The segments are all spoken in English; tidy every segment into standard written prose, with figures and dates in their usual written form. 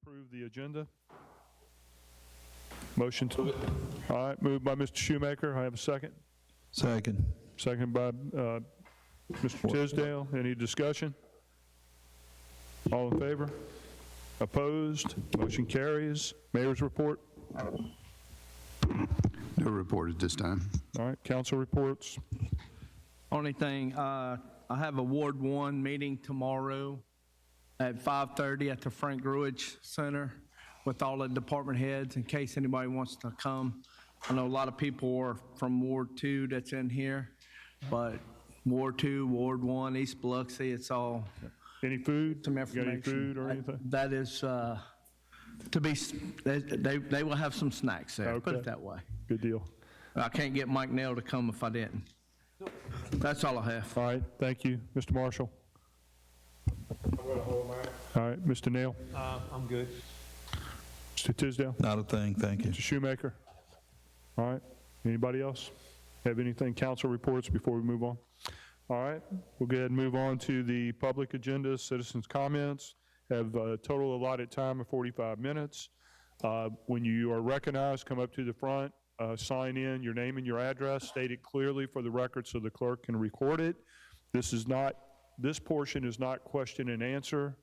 approve the agenda? Motion to, all right, moved by Mr. Shoemaker. I have a second. Second. Second by Mr. Tisdale. Any discussion? All in favor? Opposed? Motion carries. Mayor's report. No report at this time. All right, council reports. Only thing, I have a Ward 1 meeting tomorrow at 5:30 at the Frank Gruich Center with all the department heads in case anybody wants to come. I know a lot of people are from Ward 2 that's in here, but Ward 2, Ward 1, East Biloxi, it's all Any food? some You got information. any food or anything? That is, to be, they will have some snacks there, put Okay. it that way. Good deal. I can't get Mike Nail to come if I didn't. That's all I have. All right, thank you. Mr. Marshall. All right, Mr. Nail. I'm good. Mr. Tisdale. Not a thing, thank you. Mr. Shoemaker. All right, anybody else have anything, council reports before we move on? All right, we'll go ahead and move on to the public agenda, citizens' comments. Have a total allotted time of 45 minutes. When you are recognized, come up to the front, sign in your name and your address, state it clearly for the record so the clerk can record it. This portion is not question and answer.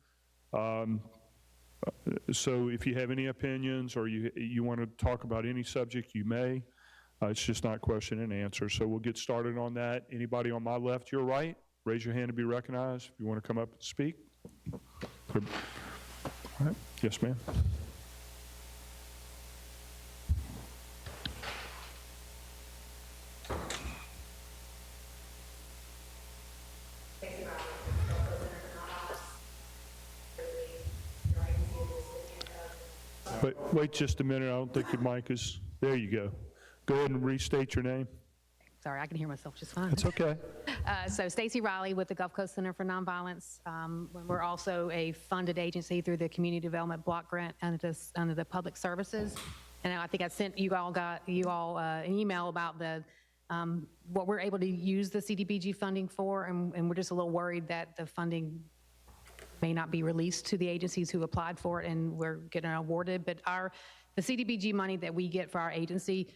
So if you have any opinions or you want to talk about any subject, you may. It's just not question and answer. So we'll get started on that. Anybody on my left, your right, raise your hand to be recognized if you want to come up and speak. All right. Yes, ma'am. Wait just a minute. I don't think your mic is, there you go. Go ahead and restate your name. Sorry, I can hear myself just fine. That's okay. So Stacy Riley with the Gulf Coast Center for Nonviolence. We're also a funded agency through the Community Development Block Grant under the Public Services. And I think I sent you all an email about what we're able to use the CDBG funding for, and we're just a little worried that the funding may not be released to the agencies who applied for it, and we're getting awarded. But the CDBG money that we get for our agency,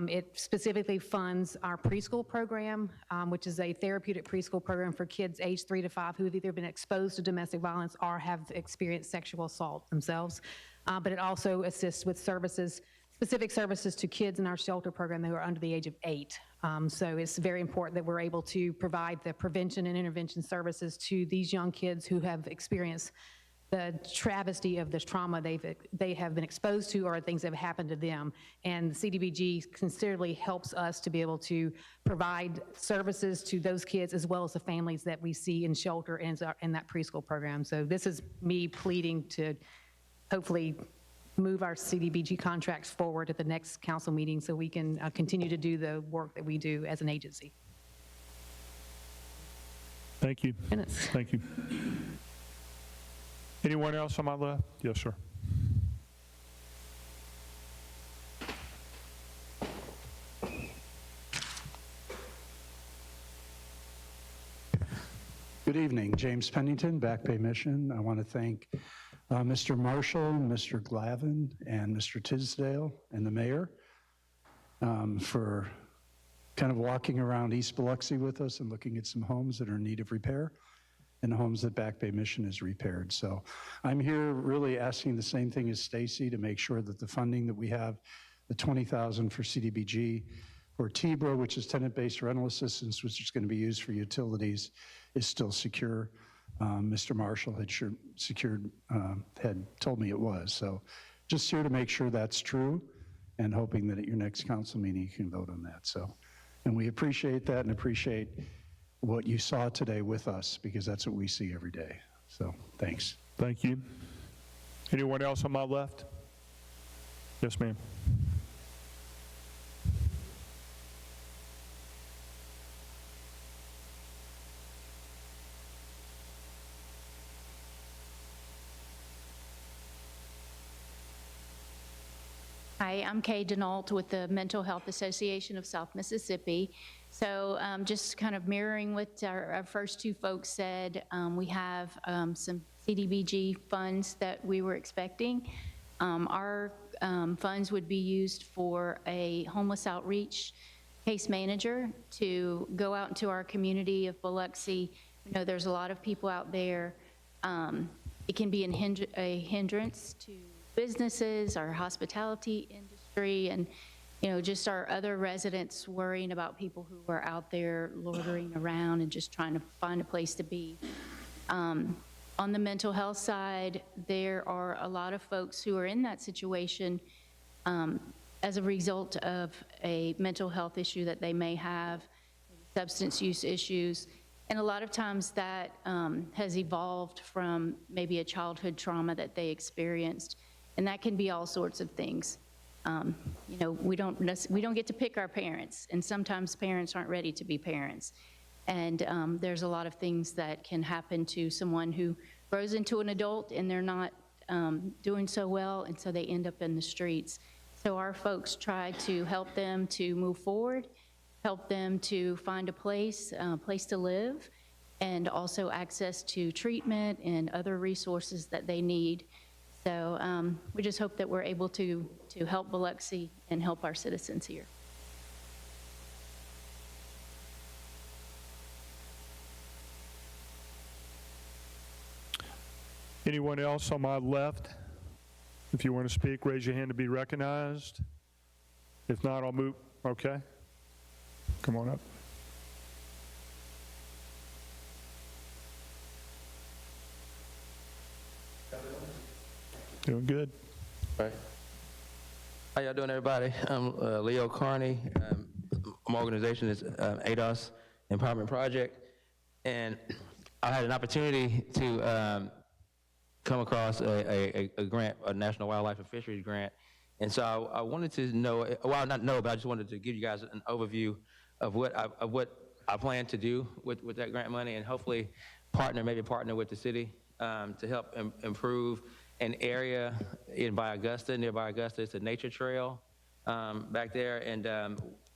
it specifically funds our preschool program, which is a therapeutic preschool program for kids aged 3 to 5 who have either been exposed to domestic violence or have experienced sexual assault themselves. But it also assists with specific services to kids in our shelter program who are under the age of 8. So it's very important that we're able to provide the prevention and intervention services to these young kids who have experienced the travesty of this trauma they have been exposed to or things that have happened to them. And the CDBG considerably helps us to be able to provide services to those kids as well as the families that we see in shelter and in that preschool program. So this is me pleading to hopefully move our CDBG contracts forward at the next council meeting so we can continue to do the work that we do as an agency. Thank you. Minutes. Thank you. Anyone else on my left? Yes, sir. Good evening, James Pennington, Back Bay Mission. I want to thank Mr. Marshall, Mr. Glavin, and Mr. Tisdale, and the mayor for kind of walking around East Biloxi with us and looking at some homes that are in need of repair and homes that Back Bay Mission has repaired. So I'm here really asking the same thing as Stacy to make sure that the funding that we have, the $20,000 for CDBG, or TBRA, which is tenant-based rental assistance, which is going to be used for utilities, is still secure. Mr. Marshall had told me it was. So just here to make sure that's true and hoping that at your next council meeting you can vote on that. So, and we appreciate that and appreciate what you saw today with us because that's what we see every day. So thanks. Thank you. Anyone else on my left? Yes, ma'am. Hi, I'm Kay Denault with the Mental Health Association of South Mississippi. So just kind of mirroring what our first two folks said, we have some CDBG funds that we were expecting. Our funds would be used for a homeless outreach case manager to go out into our community of Biloxi. You know, there's a lot of people out there. It can be a hindrance to businesses, our hospitality industry, and just our other residents worrying about people who are out there loitering around and just trying to find a place to be. On the mental health side, there are a lot of folks who are in that situation as a result of a mental health issue that they may have, substance use issues, and a lot of times that has evolved from maybe a childhood trauma that they experienced, and that can be all sorts of things. We don't get to pick our parents, and sometimes parents aren't ready to be parents. And there's a lot of things that can happen to someone who grows into an adult and they're not doing so well, and so they end up in the streets. So our folks try to help them to move forward, help them to find a place to live, and also access to treatment and other resources that they need. So we just hope that we're able to help Biloxi and help our citizens here. Anyone else on my left? If you want to speak, raise your hand to be recognized. If not, I'll move. Okay. Come on up. Doing good. Right. How y'all doing, everybody? I'm Leo Carney. My organization is ADOS Empowerment Project, and I had an opportunity to come across a grant, a National Wildlife and Fisheries grant, and so I wanted to know, well, not know, but I just wanted to give you guys an overview of what I plan to do with that grant money, and hopefully maybe partner with the city to help improve an area nearby Augusta. It's a nature trail back there, and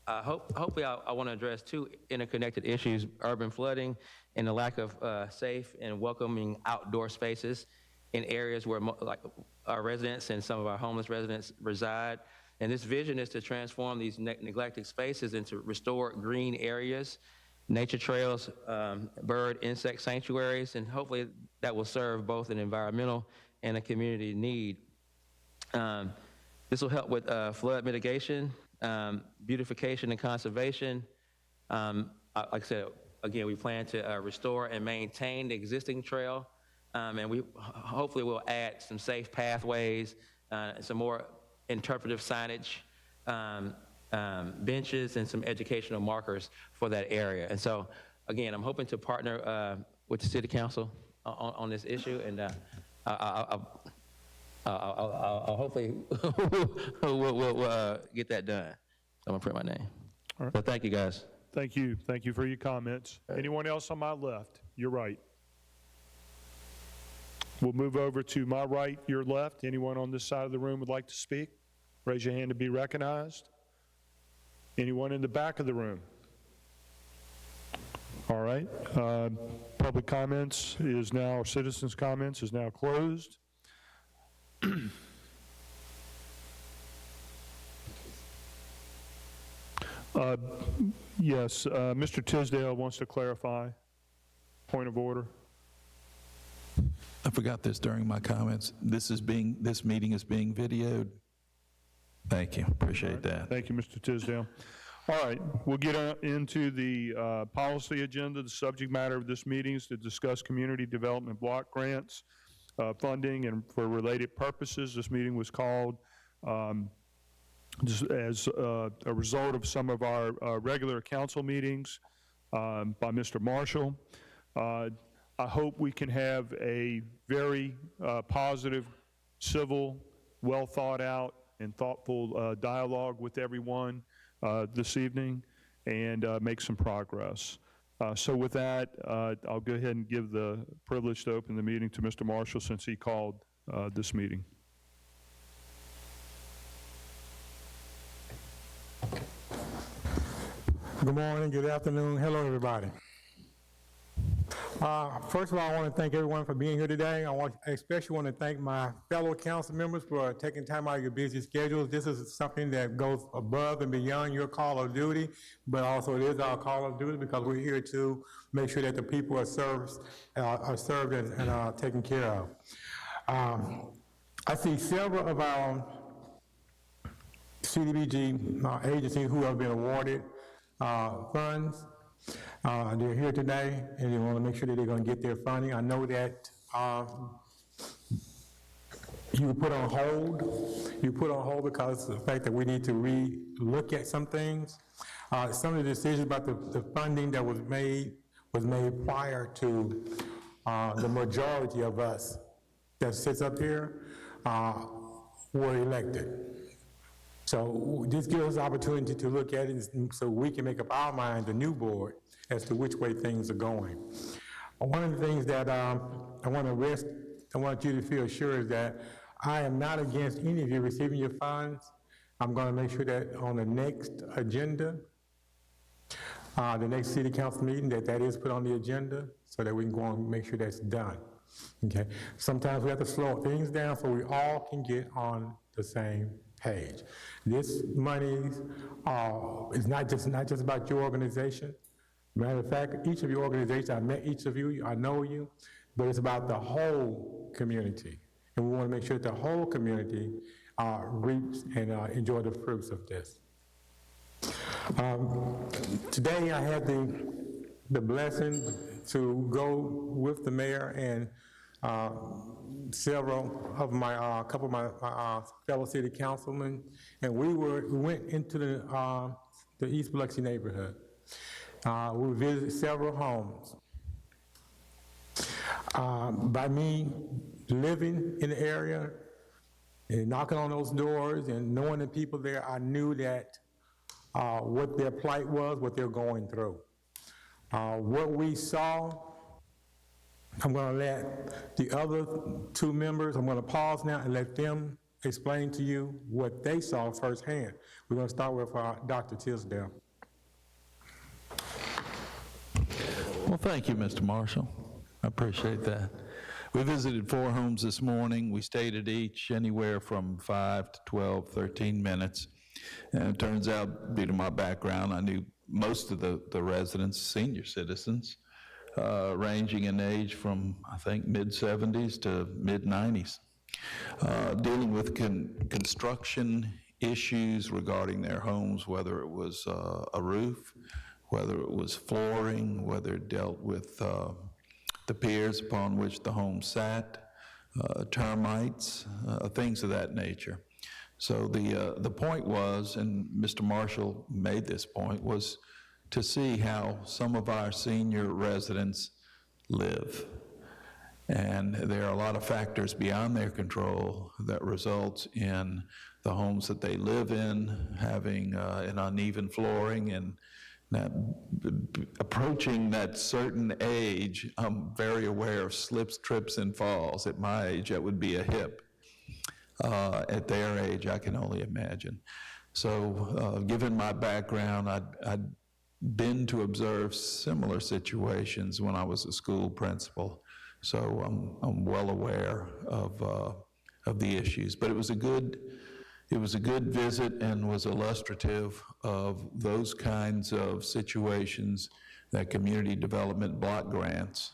hopefully I want to address two interconnected issues: urban flooding and the lack of safe and welcoming outdoor spaces in areas where like our residents and some of our homeless residents reside. And this vision is to transform these neglected spaces into restored green areas, nature trails, bird, insect sanctuaries, and hopefully that will serve both an environmental and a community need. This will help with flood mitigation, beautification and conservation. Like I said, again, we plan to restore and maintain the existing trail, and we hopefully will add some safe pathways, some more interpretive signage, benches, and some educational markers for that area. And so, again, I'm hoping to partner with the City Council on this issue, and I'll hopefully we'll get that done. I'm gonna print my name. All right. So thank you, guys. Thank you. Thank you for your comments. Anyone else on my left? Your right. We'll move over to my right, your left. Anyone on this side of the room would like to speak? Raise your hand to be recognized. Anyone in the back of the room? All right. Public comments is now, or citizens' comments is now closed. Yes, Mr. Tisdale wants to clarify. Point of order. I forgot this during my comments. This meeting is being videoed. Thank you, appreciate that. Thank you, Mr. Tisdale. All right, we'll get into the policy agenda. The subject matter of this meeting is to discuss community development block grants, funding, and for related purposes. This meeting was called as a result of some of our regular council meetings by Mr. Marshall. I hope we can have a very positive, civil, well thought out, and thoughtful dialogue with everyone this evening and make some progress. So with that, I'll go ahead and give the privilege to open the meeting to Mr. Marshall since he called this meeting. Good morning, good afternoon. Hello, everybody. First of all, I want to thank everyone for being here today. I especially want to thank my fellow council members for taking time out of your busy schedules. This is something that goes above and beyond your call of duty, but also it is our call of duty because we're here to make sure that the people are served and taken care of. I see several of our CDBG agencies who have been awarded funds. They're here today, and they want to make sure that they're going to get their funding. I know that you put on hold. You put on hold because of the fact that we need to re-look at some things. Some of the decisions about the funding that was made prior to the majority of us that sits up here were elected. So this gives us opportunity to look at it so we can make up our mind, the new board, as to which way things are going. One of the things that I want you to feel sure is that I am not against any of you receiving your funds. I'm going to make sure that on the next agenda, the next city council meeting, that is put on the agenda so that we can go and make sure that's done. Okay. Sometimes we have to slow things down so we all can get on the same page. This money is not just about your organization. Matter of fact, each of your organizations, I met each of you, I know you, but it's about the whole community. And we want to make sure that the whole community reaps and enjoy the fruits of this. Today I had the blessing to go with the mayor and several of a couple of my fellow city councilmen, and we went into the East Biloxi neighborhood. We visited several homes. By me living in the area and knocking on those doors and knowing the people there, I knew that what their plight was, what they're going through. What we saw, I'm going to let the other two members, I'm going to pause now and let them explain to you what they saw firsthand. We're going to start with Dr. Tisdale. Well, thank you, Mr. Marshall. I appreciate that. We visited 4 homes this morning. We stayed at each anywhere from 5 to 12, 13 minutes. And it turns out, due to my background, I knew most of the residents, senior citizens, ranging in age from, I think, mid-70s to mid-90s, dealing with construction issues regarding their homes, whether it was a roof, whether it was flooring, whether it dealt with the piers upon which the home sat, termites, things of that nature. So the point was, and Mr. Marshall made this point, was to see how some of our senior residents live. And there are a lot of factors beyond their control that results in the homes that they live in having an uneven flooring and that approaching that certain age. I'm very aware of slips, trips, and falls. At my age, that would be a hip. At their age, I can only imagine. So given my background, I'd been to observe similar situations when I was a school principal. So I'm well aware of the issues. But it was a good visit and was illustrative of those kinds of situations that community development block grants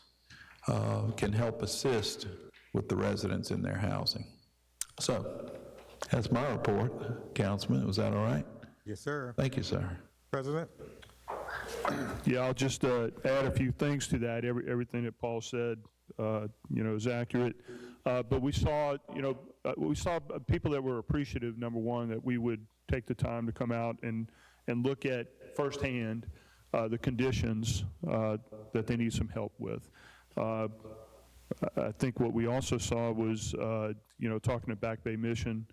can help assist with the residents in their housing. So that's my report, Councilman. Was that all right? Yes, sir. Thank you, sir. President? Yeah, I'll just add a few things to that. Everything that Paul said, is accurate. But we saw people that were appreciative, number one, that we would take the time to come out and look at firsthand the conditions that they need some help with. I think what we also saw was, talking to Back Bay Mission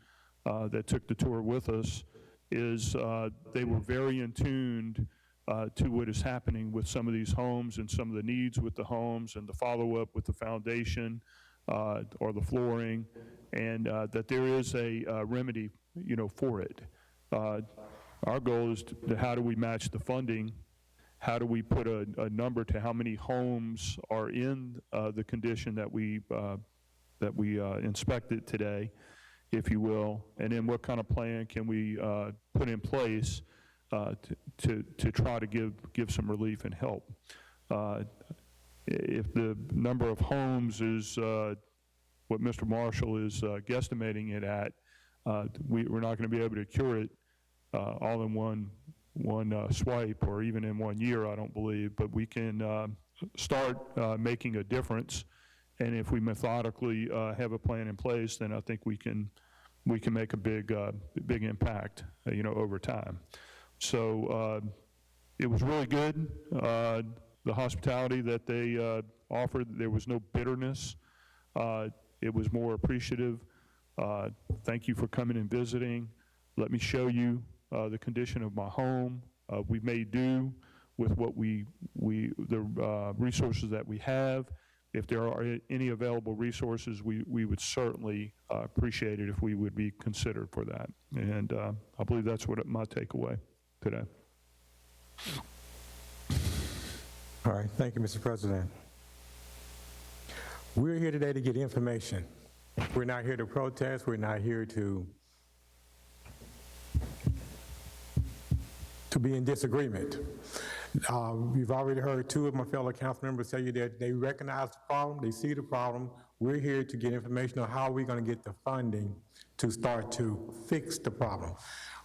that took the tour with us, is they were very in tune to what is happening with some of these homes and some of the needs with the homes and the follow-up with the foundation or the flooring, and that there is a remedy, for it. Our goal is how do we match the funding how do we put a number to how many homes are in the condition that we inspected today, if you will, and then what kind of plan can we put in place to try to give some relief and help. If the number of homes is what Mr. Marshall is guesstimating it at, we're not going to be able to cure it all in one swipe or even in 1 year, I don't believe, but we can start making a difference. And if we methodically have a plan in place, then I think we can make a big impact, over time. So it was really good. The hospitality that they offered, there was no bitterness. It was more appreciative. Thank you for coming and visiting. Let me show you the condition of my home. We may do with what the resources that we have. If there are any available resources, we would certainly appreciate it if we would be considered for that. And I believe that's what my takeaway today. All right, thank you, Mr. President. We're here today to get information. We're not here to protest. We're not here to be in disagreement. You've already heard two of my fellow council members tell you that they recognize the problem, they see the problem. We're here to get information on how we're going to get the funding to start to fix the problem.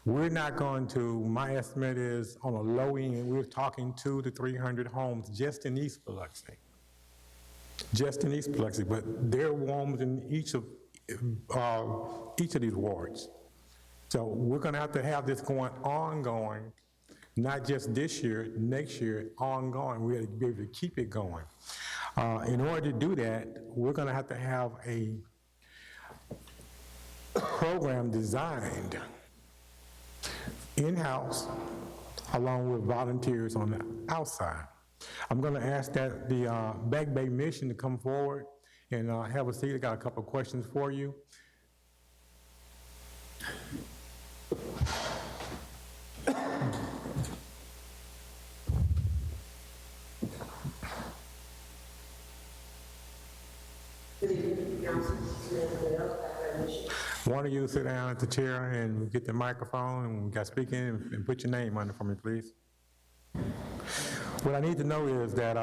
We're not going to, my estimate is on a low end, we're talking 200 to 300 homes just in East Biloxi. Just in East Biloxi, but there are homes in each of these wards. So we're going to have this going ongoing, not just this year, next year, ongoing. We have to be able to keep it going. In order to do that, we're going to have a program designed in-house along with volunteers on the outside. I'm going to ask that the Back Bay Mission to come forward and have a seat. I got a couple of questions for you. One of you sit down at the chair and get the microphone and got speaking and put your name on it for me, please. What I need to know is that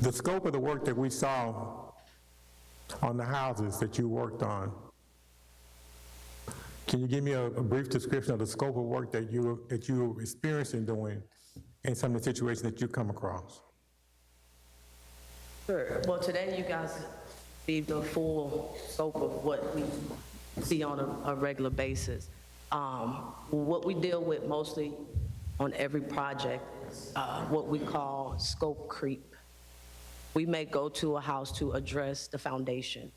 the scope of the work that we saw on the houses that you worked on, can you give me a brief description of the scope of work that you were experiencing doing in some of the situations that you come across? Sure. Well, today you guys see the full scope of what we see on a regular basis. What we deal with mostly on every project is what we call scope creep. We may go to a house to address the foundation,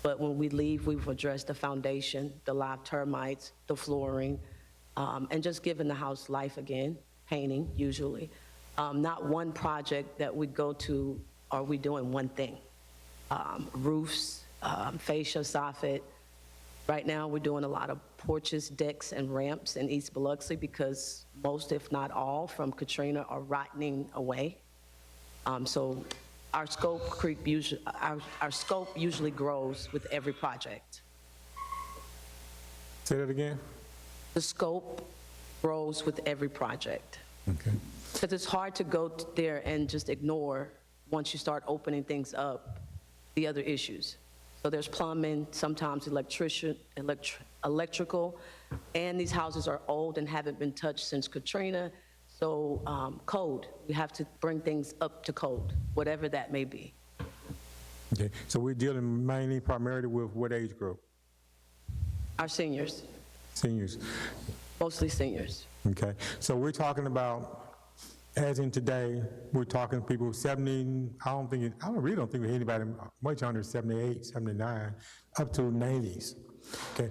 but when we leave, we've addressed the foundation, the live termites, the flooring, and just giving the house life again, painting usually. Not one project that we go to are we doing one thing. Roofs, fascia, soffit. Right now, we're doing a lot of porches, decks, and ramps in East Biloxi because most, if not all, from Katrina are rotting away. So our scope creep usually, our scope usually grows with every project. Say that again? The scope grows with every project. Okay. Because it's hard to go there and just ignore, once you start opening things up, the other issues. So there's plumbing, sometimes electrical, and these houses are old and haven't been touched since Katrina. So code, we have to bring things up to code, whatever that may be. Okay, so we're dealing mainly, primarily with what age group? Our seniors, Seniors. mostly seniors. Okay, so we're talking about, as in today, we're talking people 70, I really don't think anybody much under 78, 79, up to 90s. Okay,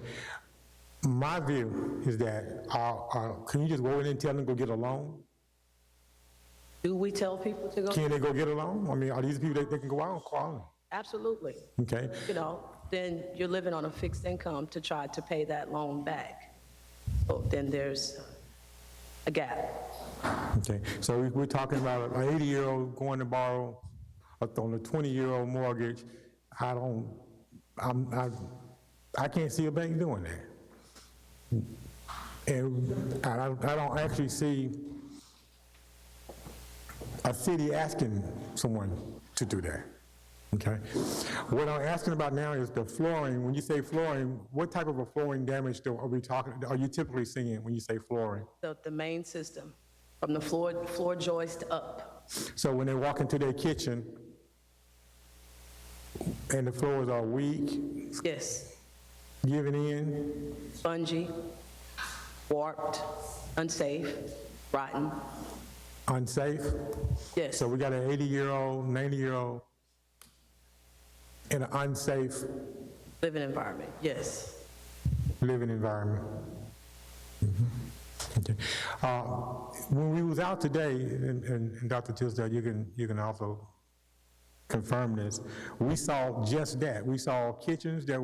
my view is that, can you just go in and tell them to go get a loan? Do we tell people to go? Can they go get a loan? I mean, are these people that they can go out and call them? Absolutely. Okay, You know, then you're living on a fixed income to try to pay that loan back. So then there's a gap. Okay, so we're talking about an 80-year-old going to borrow on a 20-year-old mortgage. I can't see a bank doing that. And I don't actually see a city asking someone to do that, okay? What I'm asking about now is the flooring. When you say flooring, what type of a flooring damage are you typically seeing when you say flooring? The main system, from the floor joist up. So when they walk into their kitchen and the floors are weak, Yes, giving in, spongy, warped, unsafe, rotten. unsafe. Yes, So we got an 80-year-old, 90-year-old in an unsafe living environment, yes. living environment. Okay. When we was out today, and Dr. Tisdale, you can also confirm this, we saw just that. We saw kitchens that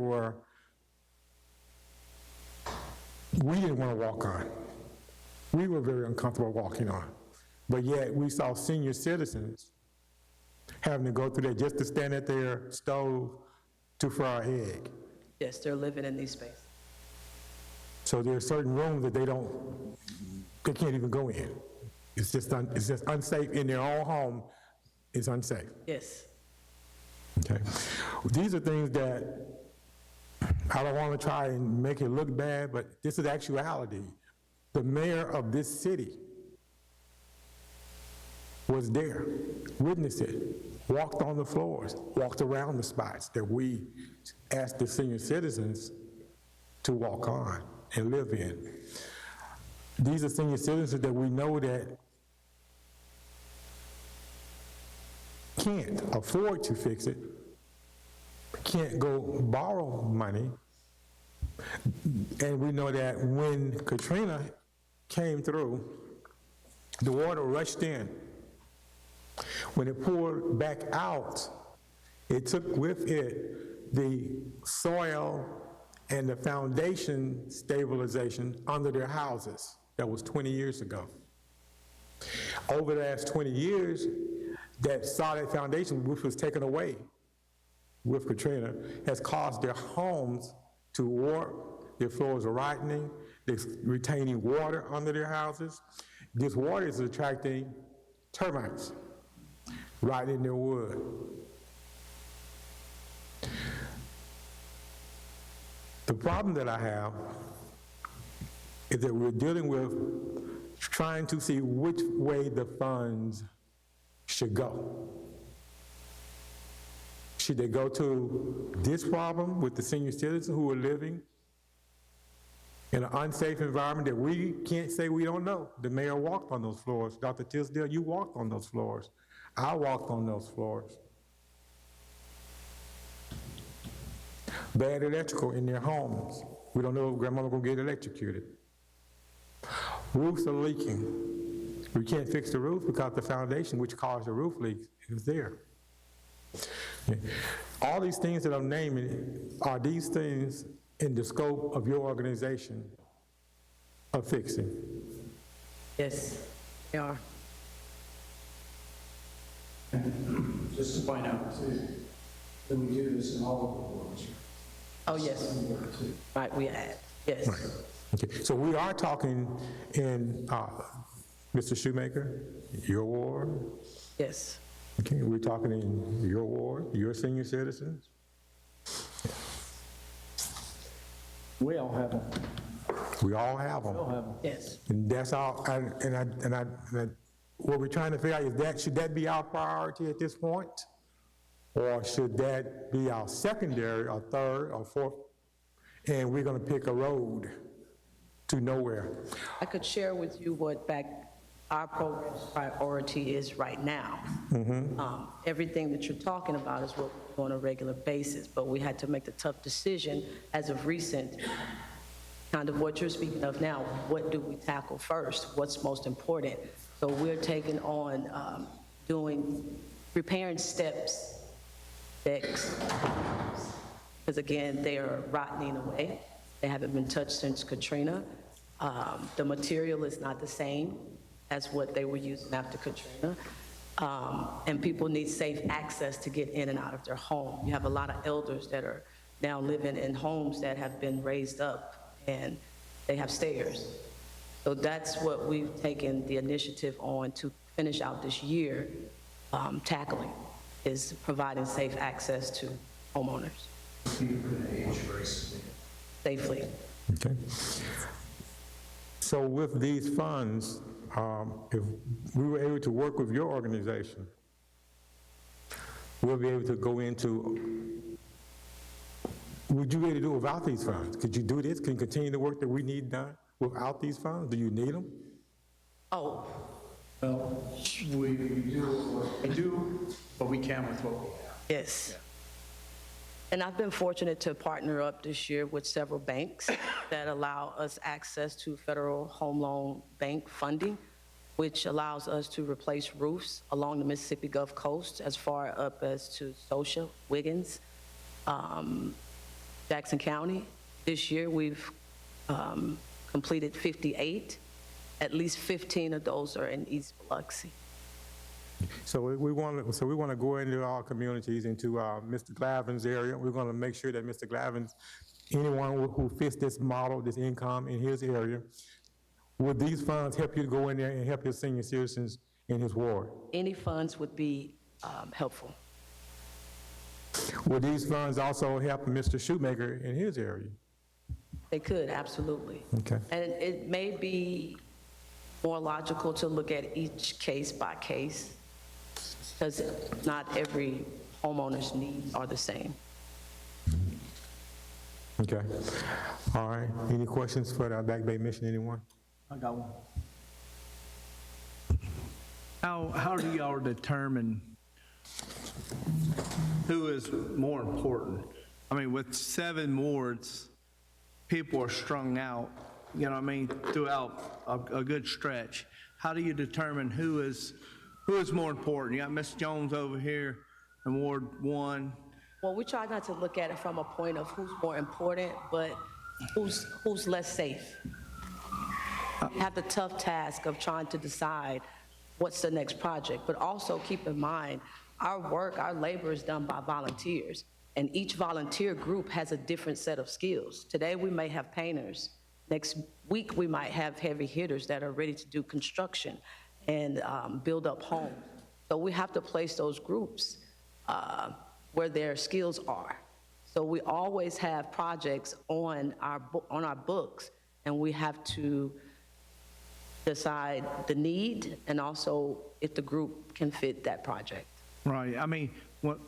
we didn't want to walk on. We were very uncomfortable walking on. But yet we saw senior citizens having to go through that just to stand at their stove to fry an egg. Yes, they're living in these spaces. So there are certain rooms that they can't even go in. It's just unsafe in their own home. It's unsafe. Yes, Okay. These are things that I don't want to try and make it look bad, but this is actuality. The mayor of this city was there, witnessed it, walked on the floors, walked around the spots that we asked the senior citizens to walk on and live in. These are senior citizens that we know that can't afford to fix it, can't go borrow money, and we know that when Katrina came through, the water rushed in. When it poured back out, it took with it the soil and the foundation stabilization under their houses. That was 20 years ago. Over the last 20 years, that solid foundation, which was taken away with Katrina, has caused their homes to warp, their floors are rotting, they're retaining water under their houses. This water is attracting termites right in their wood. The problem that I have is that we're dealing with trying to see which way the funds should go. Should they go to this problem with the senior citizens who are living in an unsafe environment that we can't say we don't know? The mayor walked on those floors. Dr. Tisdale, you walked on those floors. I walked on those floors. Bad electrical in their homes. We don't know if grandmama gonna get electrocuted. Roofs are leaking. We can't fix the roof because the foundation which caused the roof leak is there. Okay. All these things that I'm naming, are these things in the scope of your organization of fixing? yes, they are. Just to point out too, that we do this in all of the boards. Oh, yes, right, we add, yes. Right. Okay. So we are talking in, Mr. Shoemaker, your ward. Yes, Okay, we're talking in your ward, your senior citizens. We all have them. We all have them. We all have them. yes. And that's all, what we're trying to figure out is that, should that be our priority at this point? Or should that be our secondary, or third, or fourth? And we're gonna pick a road to nowhere. I could share with you what our program's priority is right now. Everything that you're talking about is what we do on a regular basis, but we had to make the tough decision as of recent, kind of what you're speaking of now, what do we tackle first? What's most important? So we're taking on repairing steps, decks, because again, they are rotting away. They haven't been touched since Katrina. The material is not the same as what they were using after Katrina. And people need safe access to get in and out of their home. You have a lot of elders that are now living in homes that have been raised up, and they have stairs. So that's what we've taken the initiative on to finish out this year, tackling, is providing safe access to homeowners. Safely. Okay. So with these funds, if we were able to work with your organization, we'll be able to go into, would you be able to do it without these funds? Could you do this? Can you continue the work that we need done without these funds? Do you need them? Oh, Well, we do what we do, but we can with what we have. yes. And I've been fortunate to partner up this year with several banks that allow us access to federal home loan bank funding, which allows us to replace roofs along the Mississippi Gulf Coast as far up as to Scotia, Wiggins, Jackson County. This year, we've completed 58. At least 15 of those are in East Biloxi. So we want to go into our communities, into Mr. Glavin's area. We're going to make sure that Mr. Glavin's, anyone who fits this model, this income in his area, would these funds help you to go in there and help your senior citizens in his ward? Any funds would be helpful. Would these funds also help Mr. Shoemaker in his area? They could, absolutely. Okay. And it may be more logical to look at each case by case, because not every homeowner's needs are the same. Okay. All right. Any questions for the Back Bay Mission, anyone? I got one. How do y'all determine who is more important? I mean, with 7 wards, people are strung out, you know what I mean, throughout a good stretch. How do you determine who is more important? You got Ms. Jones over here in Ward 1. Well, we try not to look at it from a point of who's more important, but who's less safe. We have the tough task of trying to decide what's the next project, but also keep in mind, our work, our labor is done by volunteers, and each volunteer group has a different set of skills. Today, we may have painters. Next week, we might have heavy hitters that are ready to do construction and build up homes. So we have to place those groups where their skills are. So we always have projects on our books, and we have to decide the need and also if the group can fit that project. Right, I mean,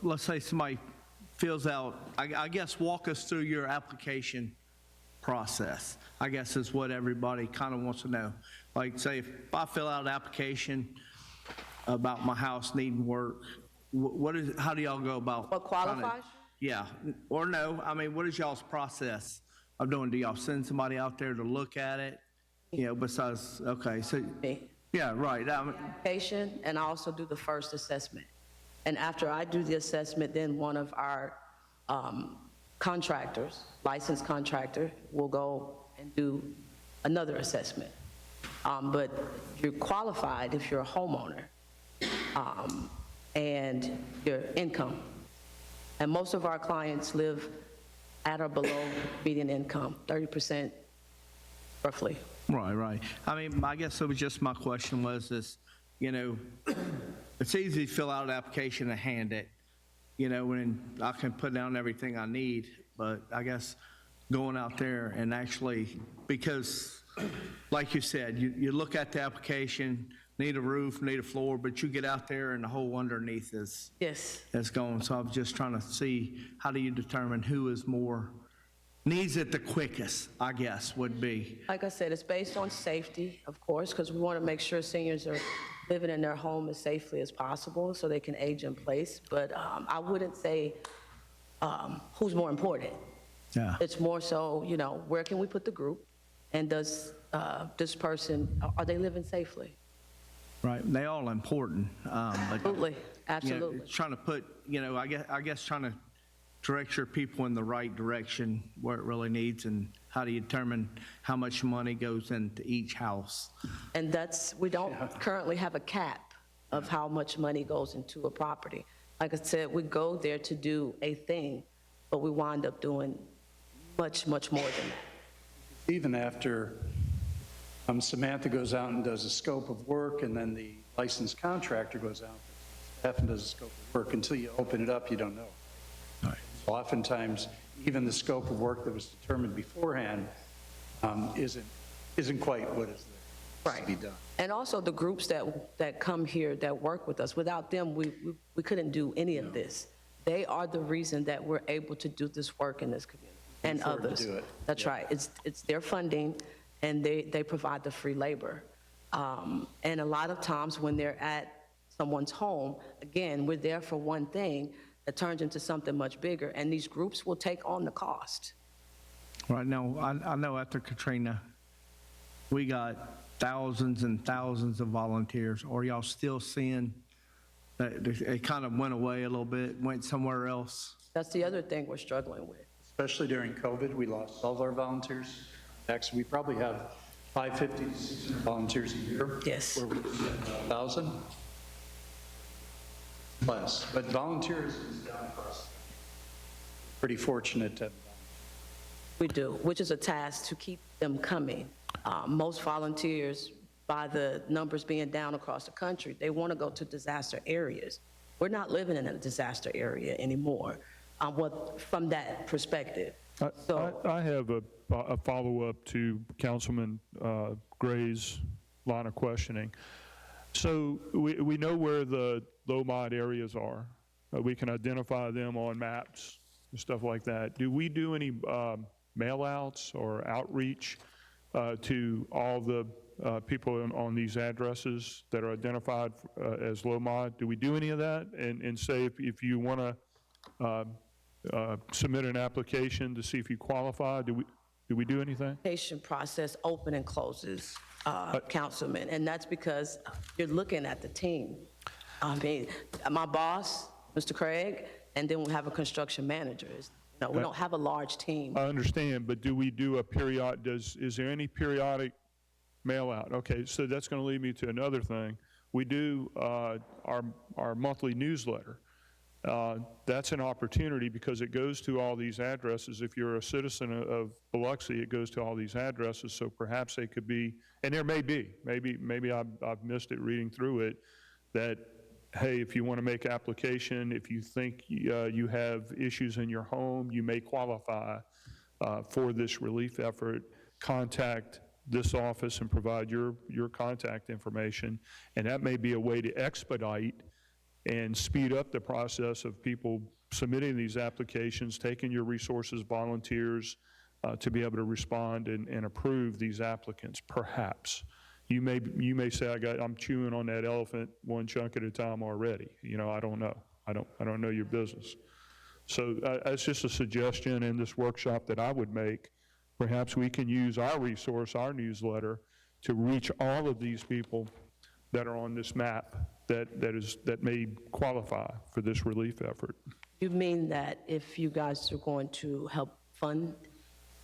let's say somebody fills out, I guess walk us through your application process, I guess is what everybody kind of wants to know. Like, say, if I fill out an application about my house needing work, how do y'all go about? What qualifies? Yeah, or no, I mean, what is y'all's process of doing? Do y'all send somebody out there to look at it? You know, besides, okay, so, Me. yeah, right. I mean, Application, and I also do the first assessment. And after I do the assessment, then one of our contractors, licensed contractor, will go and do another assessment. But you're qualified if you're a homeowner and your income. And most of our clients live at or below median income, 30% roughly. right. I mean, I guess it was just my question was this, you know, it's easy to fill out an application and hand it, you know, and I can put down everything I need, but I guess going out there and actually, because like you said, you look at the application, need a roof, need a floor, but you get out there and the hole underneath is Yes. going. So I'm just trying to see, how do you determine who is more, needs it the quickest, I guess, would be. Like I said, it's based on safety, of course, because we want to make sure seniors are living in their home as safely as possible so they can age in place. But I wouldn't say who's more important. Yeah. It's more so, you know, where can we put the group? And does this person, are they living safely? Right, they all important, but. Absolutely, You know, absolutely. trying to put, you know, I guess trying direct your people in the right direction where it really needs, and how do you determine how much money goes into each house? And we don't currently have a cap of how much money goes into a property. Like I said, we go there to do a thing, but we wind up doing much, much more than that. Even after Samantha goes out and does a scope of work, and then the licensed contractor goes out and does a scope of work, until you open it up, you don't know. So oftentimes, even the scope of work that was determined beforehand isn't quite what is there to be done. And also the groups that come here that work with us, without them, we couldn't do any of this. They are the reason that we're able to do this work in this community, and Afford to others. do it. That's right. It's their funding, and they provide the free labor. And a lot of times when they're at someone's home, again, we're there for one thing that turns into something much bigger, and these groups will take on the cost. Right now, I know after Katrina, we got thousands and thousands of volunteers. Are y'all still seeing that it kind of went away a little bit, went somewhere else? That's the other thing we're struggling with. Especially during COVID, we lost all of our volunteers. Actually, we probably have 550 to 600 volunteers a year. Yes. Where we get 1,000 less. But volunteers is down across. Pretty fortunate to have volunteers. We do, which is a task to keep them coming. Most volunteers, by the numbers being down across the country, they want to go to disaster areas. We're not living in a disaster area anymore, from that perspective. I have a follow-up to Councilman Gray's line of questioning. So we know where the low-mod areas are. We can identify them on maps and stuff like that. Do we do any mail-outs or outreach to all the people on these addresses that are identified as low-mod? Do we do any of that? And say if you want to submit an application to see if you qualify, do we do anything? Application process open and closes, Councilman, and that's because you're looking at the team. I mean, my boss, Mr. Craig, and then we have a construction manager. We don't have a large team. I understand, but do we do a period, is there any periodic mail out? Okay, so that's going to lead me to another thing. We do our monthly newsletter. That's an opportunity because it goes to all these addresses. If you're a citizen of Biloxi, it goes to all these addresses, so perhaps they could be, and there may be, maybe I've missed it reading through it, that, hey, if you want to make application, if you think you have issues in your home, you may qualify for this relief effort, contact this office and provide your contact information, and that may be a way to expedite and speed up the process of people submitting these applications, taking your resources, volunteers, to be able to respond and approve these applicants, perhaps. You may say, I'm chewing on that elephant one chunk at a time already. I don't know. I don't know your business. So that's just a suggestion in this workshop that I would make. Perhaps we can use our resource, our newsletter, to reach all of these people that are on this map that may qualify for this relief effort. You mean that if you guys are going to help fund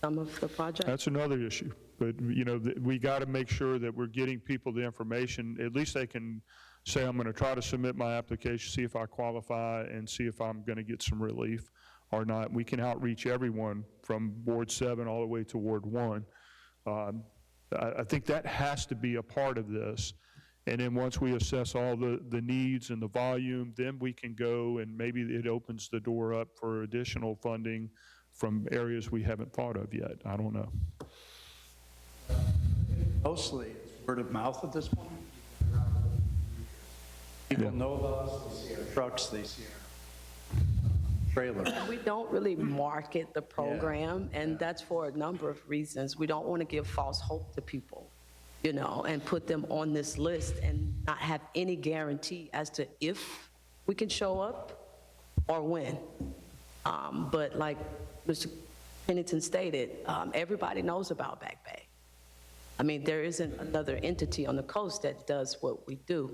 some of the project? That's another issue. But, we got to make sure that we're getting people the information. At least they can say, I'm going to try to submit my application, see if I qualify, and see if I'm going to get some relief or not. We can outreach everyone from Ward 7 all the way to Ward 1. I think that has to be a part of this. And then once we assess all the needs and the volume, then we can go and maybe it opens the door up for additional funding from areas we haven't thought of yet. I don't know. Mostly it's word of mouth at this point. People know about us, they see our trucks, they see our trailers. We don't really market the program, and that's for a number of reasons. We don't want to give false hope to people, and put them on this list and not have any guarantee as to if we can show up or when. But like Mr. Pennington stated, everybody knows about Back Bay. I mean, there isn't another entity on the coast that does what we do.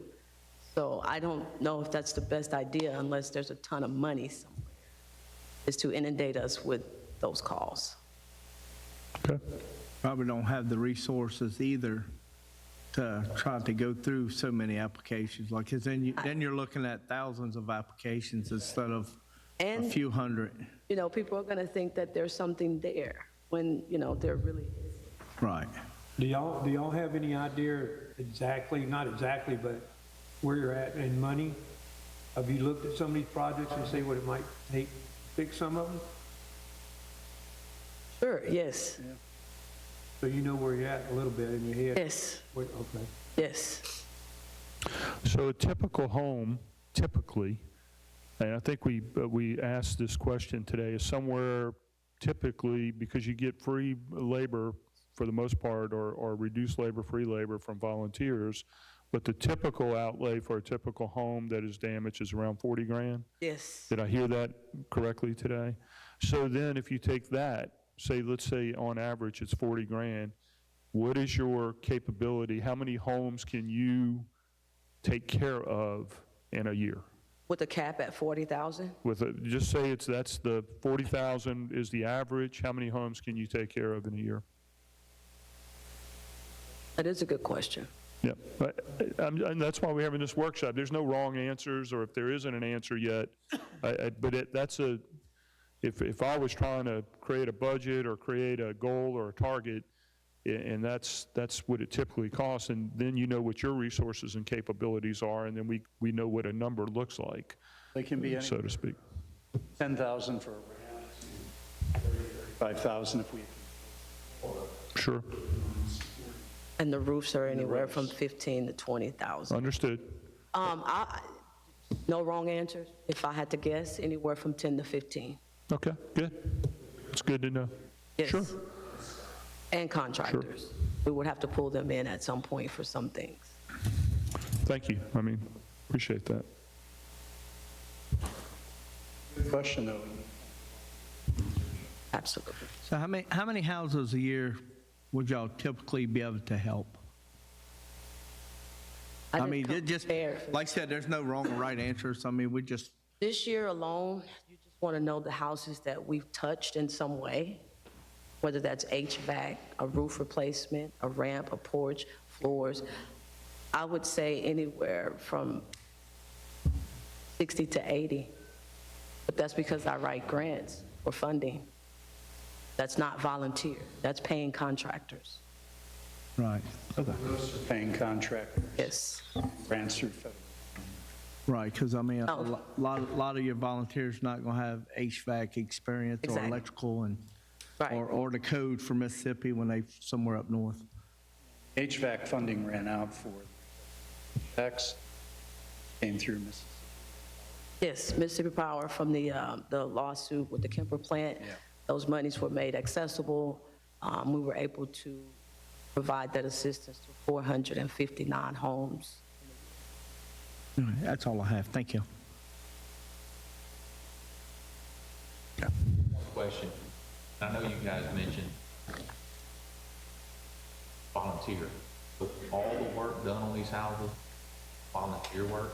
So I don't know if that's the best idea unless there's a ton of money somewhere. is to inundate us with those calls. Okay. Probably don't have the resources either to try to go through so many applications, like, 'cause then you're looking at thousands of applications instead of a And, few hundred. you know, people are going to think that there's something there when, you know, there really isn't. Right. Do y'all have any idea exactly, not exactly, but where you're at in money? Have you looked at some of these projects and see what it might take to fix some of them? Sure, yes, So you know where you're at a little bit in your head? yes, Okay. yes. So a typical home, typically, and I think we asked this question today, is somewhere typically, because you get free labor for the most part, or reduced labor, free labor from volunteers, but the typical outlay for a typical home that is damaged is around 40 grand? Yes. Did I hear that correctly today? So then if you take that, let's say on average it's 40 grand, what is your capability? How many homes can you take care of in a year? With a cap at 40,000? Just say that's the 40,000 is the average, how many homes can you take care of in a year? That is a good question. Yeah, and that's why we're having this workshop. There's no wrong answers, or if there isn't an answer yet, if I was trying to create a budget or create a goal or a target, and that's what it typically costs, and then you know what your resources and capabilities are, and then we know what a number looks like, They can be so to speak. 10,000 for a ramp, 35,000 if we. Sure, And the roofs are anywhere from 15 to 20,000. understood. No wrong answers. If I had to guess, anywhere from 10 to 15. Okay, good. It's good to know. Yes. Sure. And contractors. We would have to pull them in at some point for some things. Thank you. Appreciate that. Good question, though. Absolutely. So how many houses a year would y'all typically be able to help? I didn't mean, come it just, prepared for like I said, there's no wrong or right answers. I mean, we just, this year alone, you just want to know the houses that we've touched in some way, whether that's HVAC, a roof replacement, a ramp, a porch, floors. I would say anywhere from 60 to 80. But that's because I write grants for funding. That's not volunteer. That's paying contractors. right, okay. Paying contractors, Yes. grants through federal. Right, because I mean, a No. lot of your volunteers not going to have HVAC experience or Exactly. electrical and, Right. or the code for Mississippi when they somewhere up north. HVAC funding ran out for X, came through Mississippi. Yes, Mississippi Power from the lawsuit with the Kemper plant. Yeah. Those monies were made accessible. We were able to provide that assistance to 459 homes. All right, that's all I have. Thank you. Question. I know you guys mentioned volunteer, but all the work done on these houses, volunteer work?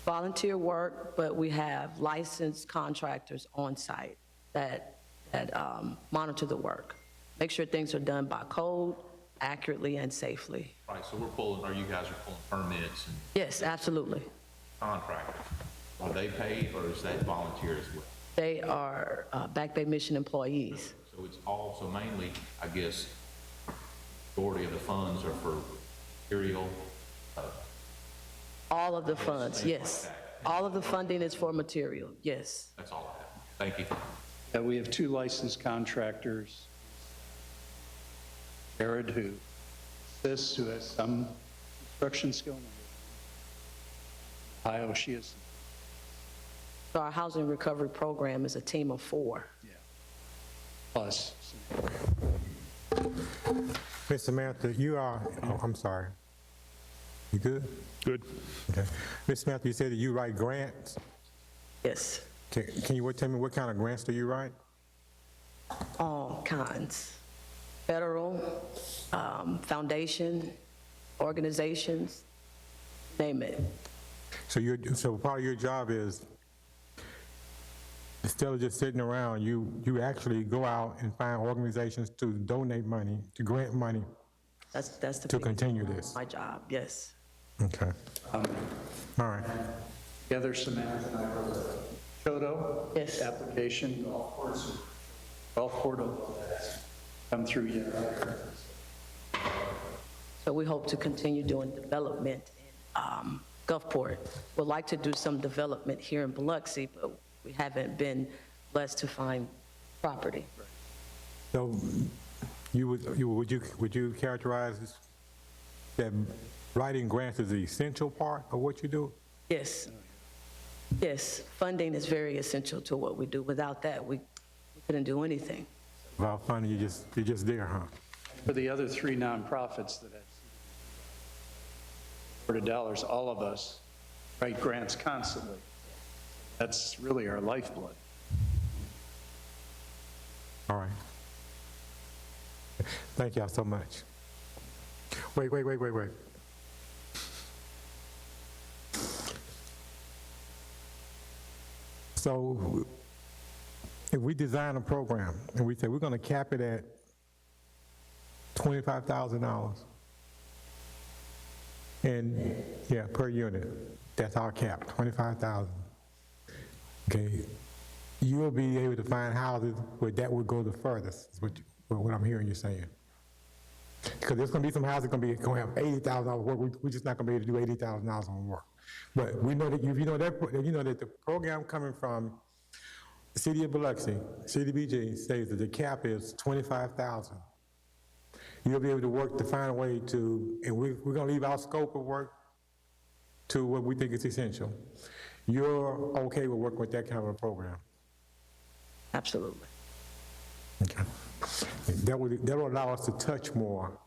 Volunteer work, but we have licensed contractors on site that monitor the work. Make sure things are done by code, accurately and safely. Right, so you guys are pulling permits and Yes, absolutely. contractors. Are they paid or is that volunteer as well? They are Back Bay Mission employees. So it's also mainly, I guess, majority of the funds are for material, All of the funds, yes. All of the funding is for material, yes. that's all I have. Thank you. We have 2 licensed contractors. Jared, who assists, who has some construction skill. Ohio, she is. So our housing recovery program is a team of 4. Plus. Ms. Samantha, you are, I'm sorry. You good? Good. Okay. Ms. Samantha, you said that you write grants. Yes, Can you tell me what kind of grants do you write? all kinds. Federal, foundation, organizations, name it. So part of your job is instead of just sitting around, you actually go out and find organizations to donate money, to grant money That's the to biggest continue this. my job, yes. Okay. All right. Together, Samantha and I wrote a Chodo Yes. application, golf portal that's come through yet. So we hope to continue doing development in Gulfport. Would like to do some development here in Biloxi, but we haven't been blessed to find property. So would you characterize this, that writing grants is the essential part of what you do? Yes. Yes, funding is very essential to what we do. Without that, we couldn't do anything. Without funding, you're just there, huh? For the other 3 nonprofits that have $40, all of us write grants constantly. That's really our lifeblood. All right. Thank y'all so much. Wait. So if we design a program and we say we're going to cap it at $25,000, and yeah, per unit, that's our cap, 25,000. Okay, you'll be able to find houses where that would go the furthest, is what I'm hearing you saying. Because there's going to be some houses going to have $80,000 work. We're just not going to be able to do $80,000 on work. But we know that you know that the program coming from the city of Biloxi, CDBG, says that the cap is $25,000. You'll be able to work to find a way to, and we're going to leave our scope of work to what we think is essential. You're okay with working with that kind of a program? Absolutely. Okay. That will allow us to touch more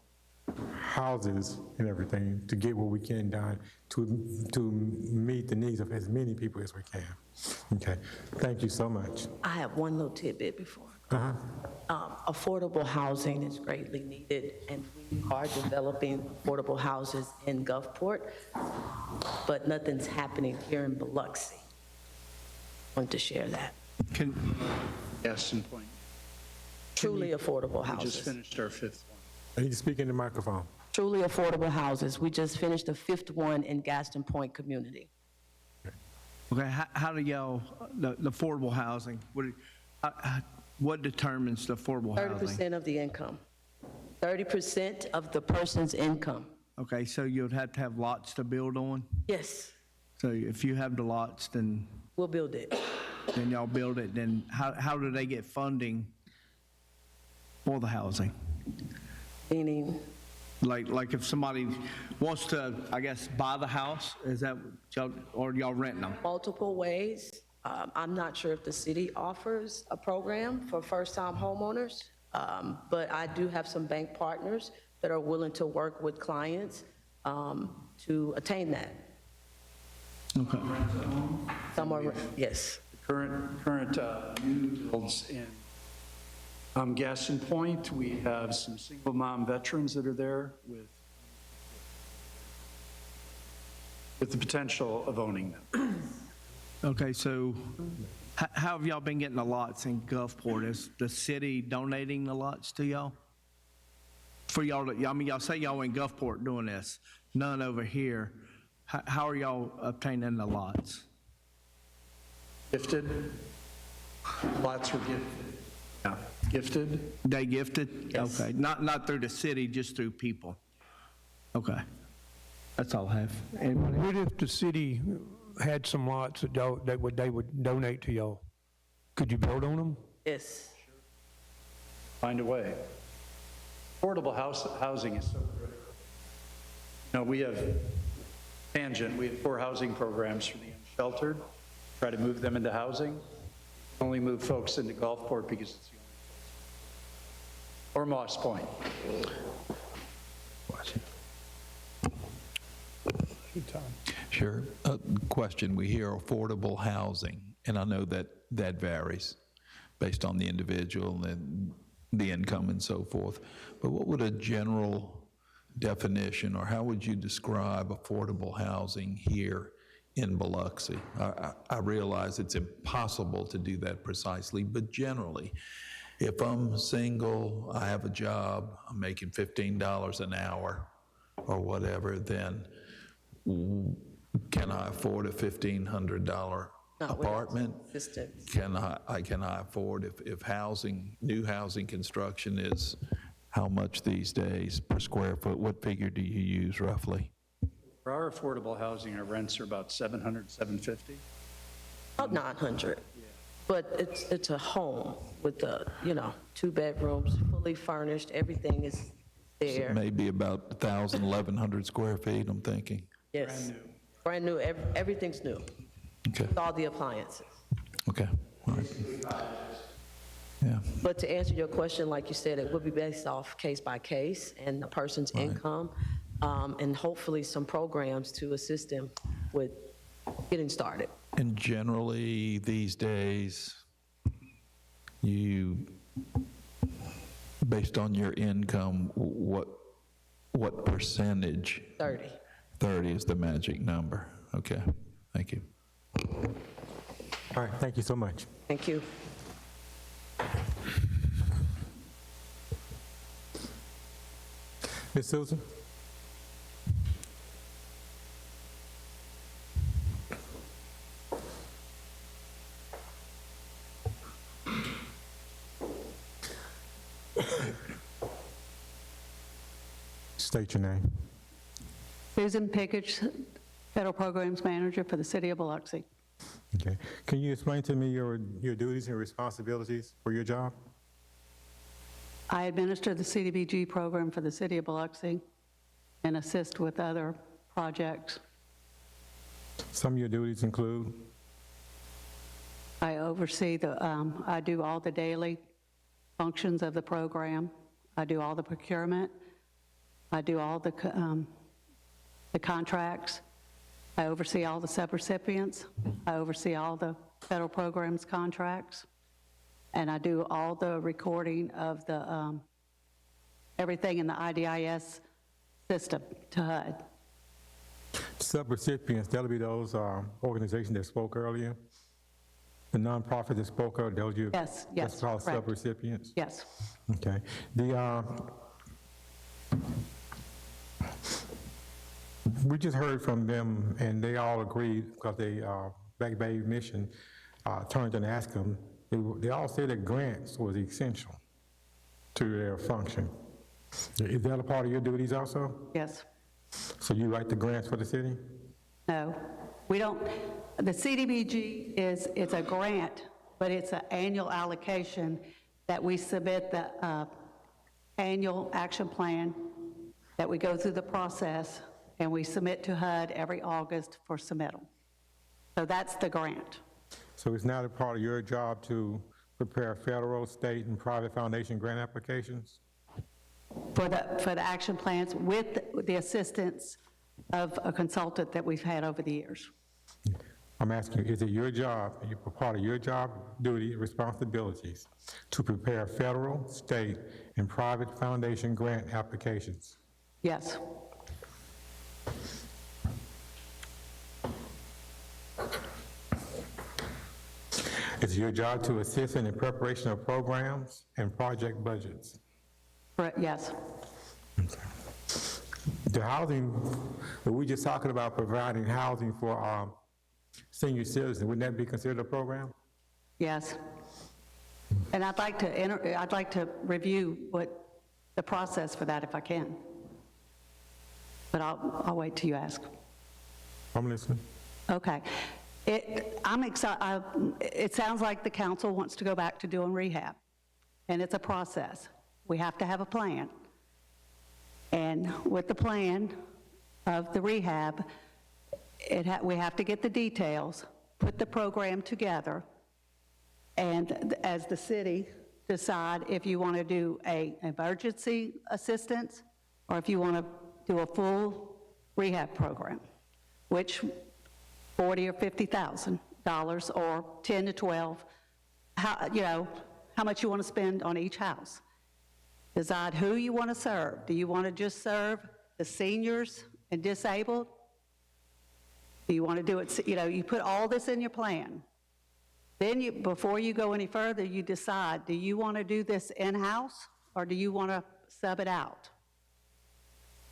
houses and everything to get what we can done to meet the needs of as many people as we can. Okay. Thank you so much. I have one little tidbit before. Affordable housing is greatly needed, and we are developing affordable houses in Gulfport, but nothing's happening here in Biloxi. Want to share that. Yes, and point. Truly affordable We just houses. finished our 5th one. I need to speak in the microphone. Truly affordable houses. We just finished the 5th one in Gaston Point community. Okay, how do y'all, the affordable housing, what determines the affordable housing? 30% of the income. 30% of the person's income. Okay, so you'd have to have lots to build on? Yes, So if you have the lots, then we'll build it. y'all build it, then how do they get funding for the housing? Meaning, Like if somebody wants to, I guess, buy the house, is that, or y'all renting them? multiple ways. I'm not sure if the city offers a program for first-time homeowners, but I do have some bank partners that are willing to work with clients to attain that. Okay. Some are, yes. Current new builds in Gaston Point, we have some single mom veterans that are there with the potential of owning them. Okay, so how have y'all been getting the lots in Gulfport? Is the city donating the lots to y'all? For y'all, I mean, y'all say y'all in Gulfport doing this, none over here. How are y'all obtaining the lots? Gifted. Lots were gifted. Yeah, gifted. They gifted? Yes. Okay, not through the city, just through people? Okay, that's all I have. Anybody? What if the city had some lots that they would donate to y'all? Could you build on them? Yes. Find a way. Affordable housing is so critical. You know, we have 4 housing programs for the unsheltered, try to move them into housing. Only move folks into Gulfport because it's the only, or Moss Point. Sure. Question, we hear affordable housing, and I know that varies based on the individual and the income and so forth, but what would a general definition, or how would you describe affordable housing here in Biloxi. I realize it's impossible to do that precisely, but generally, if I'm single, I have a job, I'm making $15 an hour or whatever, then can I afford a $1,500 apartment? Assistance. Can I afford, if new housing construction is how much these days per square foot? What figure do you use roughly? For our affordable housing, our rents are about $700, $750. About 900. But it's a home with the, 2 bedrooms, fully furnished, everything is there. Maybe about 1,000, 1,100 square feet, I'm thinking. Yes. Brand new, everything's new, Okay, with all the appliances. okay, all right. Yeah, But to answer your question, like you said, it would be based off case by case and the person's income, and hopefully some programs to assist them with getting started. and generally, these days, based on your income, what percentage? 30. 30 is the magic number. Okay, thank you. All right, thank you so much. Thank you. Ms. Susan? State your name. Susan Pickage, Federal Programs Manager for the City of Biloxi. Okay. Can you explain to me your duties and responsibilities for your job? I administer the CDBG program for the City of Biloxi and assist with other projects. Some of your duties include? I oversee I do all the daily functions of the program. I do all the procurement. I do all the contracts. I oversee all the subrecipients. I oversee all the federal programs contracts. And I do all the recording of the everything in the IDIS system to HUD. Subrecipients, that'll be those organizations that spoke earlier? The nonprofit that spoke earlier, those you? Yes, That's called correct. subrecipients? Yes. Okay. We just heard from them, and they all agreed, because they, Back Bay Mission turned and asked them, they all said that grants was essential to their function. Is that a part of your duties also? Yes. So you write the grants for the city? No, we don't. The CDBG it's a grant, but it's an annual allocation that we submit the annual action plan, that we go through the process, and we submit to HUD every August for submittal. So that's the grant. So it's not a part of your job to prepare federal, state, and private foundation grant applications? For the action plans with the assistance of a consultant that we've had over the years. I'm asking you, is it your job, a part of your job duty, responsibilities, to prepare federal, state, and private foundation grant applications? Yes. Is it your job to assist in the preparation of programs and project budgets? Correct, yes. The housing, were we just talking about providing housing for senior citizens, wouldn't that be considered a program? Yes. And I'd like to review what the process for that if I can. But I'll wait till you ask. I'm listening. Okay. I'm excited. It sounds like the council wants to go back to doing rehab, and it's a process. We have to have a plan. And with the plan of the rehab, we have to get the details, put the program together, and as the city, decide if you want to do an emergency assistance or if you want to do a full rehab program, which $40,000 or $50,000 or 10 to 12, how much you want to spend on each house. Decide who you want to serve. Do you want to just serve the seniors and disabled? Do you want to do it, you put all this in your plan. Then before you go any further, you decide, do you want to do this in-house or do you want to sub it out?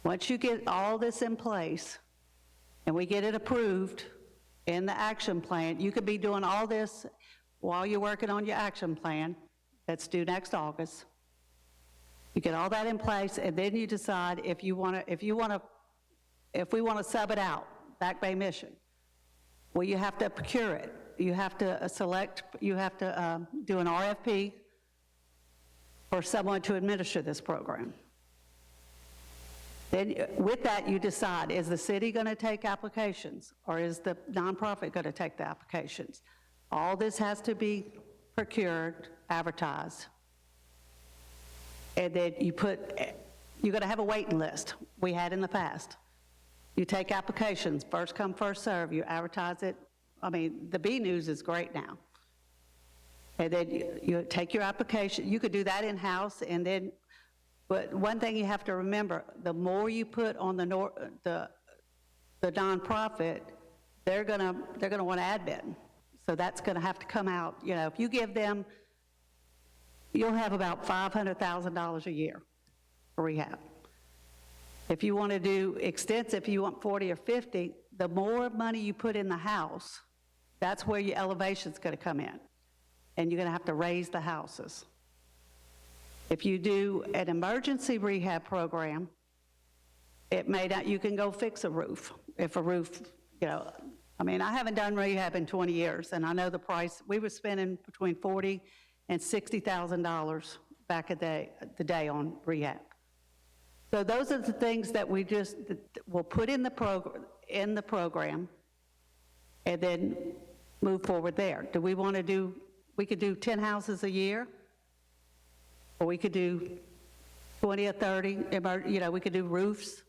Once you get all this in place and we get it approved in the action plan, you could be doing all this while you're working on your action plan that's due next August. You get all that in place, and then you decide if we want to sub it out, Back Bay Mission. Well, you have to procure it. You have to do an RFP for someone to administer this program. Then with that, you decide, is the city going to take applications or is the nonprofit going to take the applications? All this has to be procured, advertised. And then you're going to have a waiting list we had in the past. You take applications, first come, first serve, you advertise it. I mean, the B News is great now. And then you take your application, you could do that in-house, and then, but one thing you have to remember, the more you put on the nonprofit, they're gonna want admin. So that's gonna have to come out, if you give them, you'll have about $500,000 a year for rehab. If you want to do extensive, you want 40 or 50, the more money you put in the house, that's where your elevation's going to come in. And you're going to have to raise the houses. If you do an emergency rehab program, it may not, you can go fix a roof. If a roof, I haven't done rehab in 20 years, and I know the price. We were spending between $40,000 and $60,000 back at the day on rehab. So those are the things that we'll put in the program and then move forward there. Do we want to we could do 10 houses a year, or we could do 20 or 30, we could do roofs,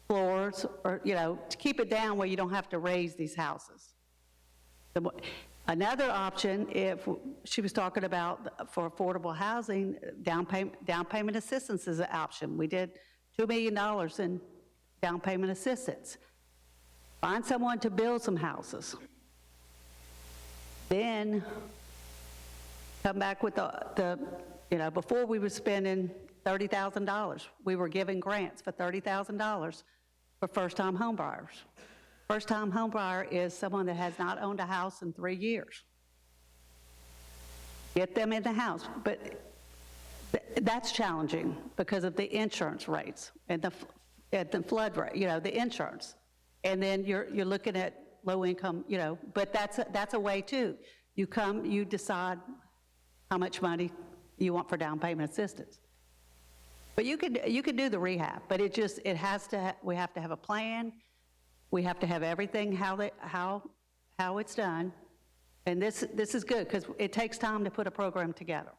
floors, or, to keep it down where you don't have to raise these houses. Another option, if she was talking about for affordable housing, down payment assistance is an option. We did $2 million in down payment assistance. Find someone to build some houses. Then come back with before we were spending $30,000. We were giving grants for $30,000 for first-time home buyers. First-time home buyer is someone that has not owned a house in 3 years. Get them in the house, but that's challenging because of the insurance rates and the flood rate, the insurance. And then you're looking at low income, but that's a way too. You decide how much money you want for down payment assistance. But you could do the rehab, but we have to have a plan. We have to have everything, how it's done. And this is good because it takes time to put a program together.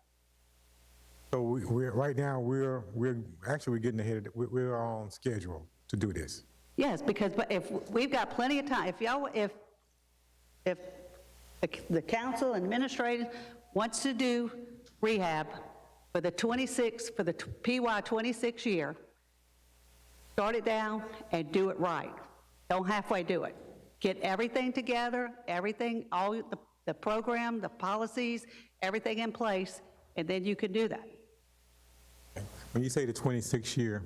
So right now, we're getting ahead of it. We're on schedule to do this. Yes, but if we've got plenty of time, if the council and administrators wants to do rehab for the PY 26 year, start it down and do it right. Don't halfway do it. Get everything together, all the program, the policies, everything in place, and then you can do that. When you say the 26 year,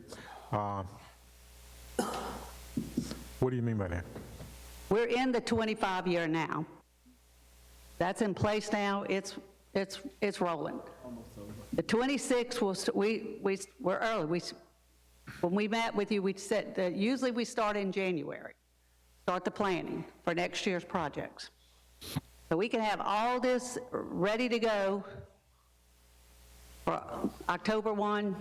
what do you mean by that? We're in the 25 year now. That's in place now. It's rolling. The 26 we're early. When we met with you, we said that usually we start in January, start the planning for next year's projects. So we can have all this ready to go for October 1,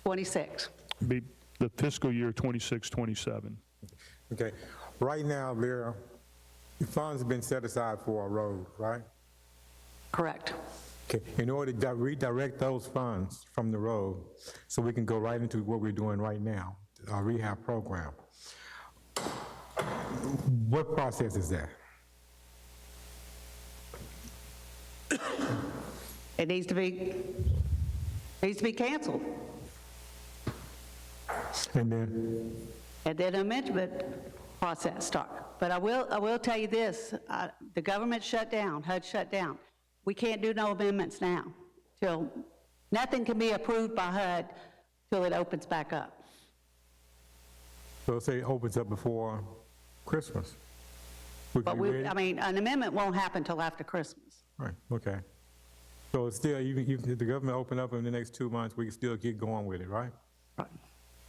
26. Be the fiscal year 26, 27. Okay. Right now, the funds have been set aside for a road, right? Correct. Okay. In order to redirect those funds from the road so we can go right into what we're doing right now, our rehab program, what process is that? It needs to be canceled. And then? And then amendment, process start. But I will tell you this, the government shut down, HUD shut down. We can't do no amendments now, till, nothing can be approved by HUD till it opens back up. So say it opens up before Christmas. We But can be we, ready? I mean, an amendment won't happen till after Christmas. Right, okay. So it's still, even if the government open up in the next 2 months, we can still get going with it, right? Right.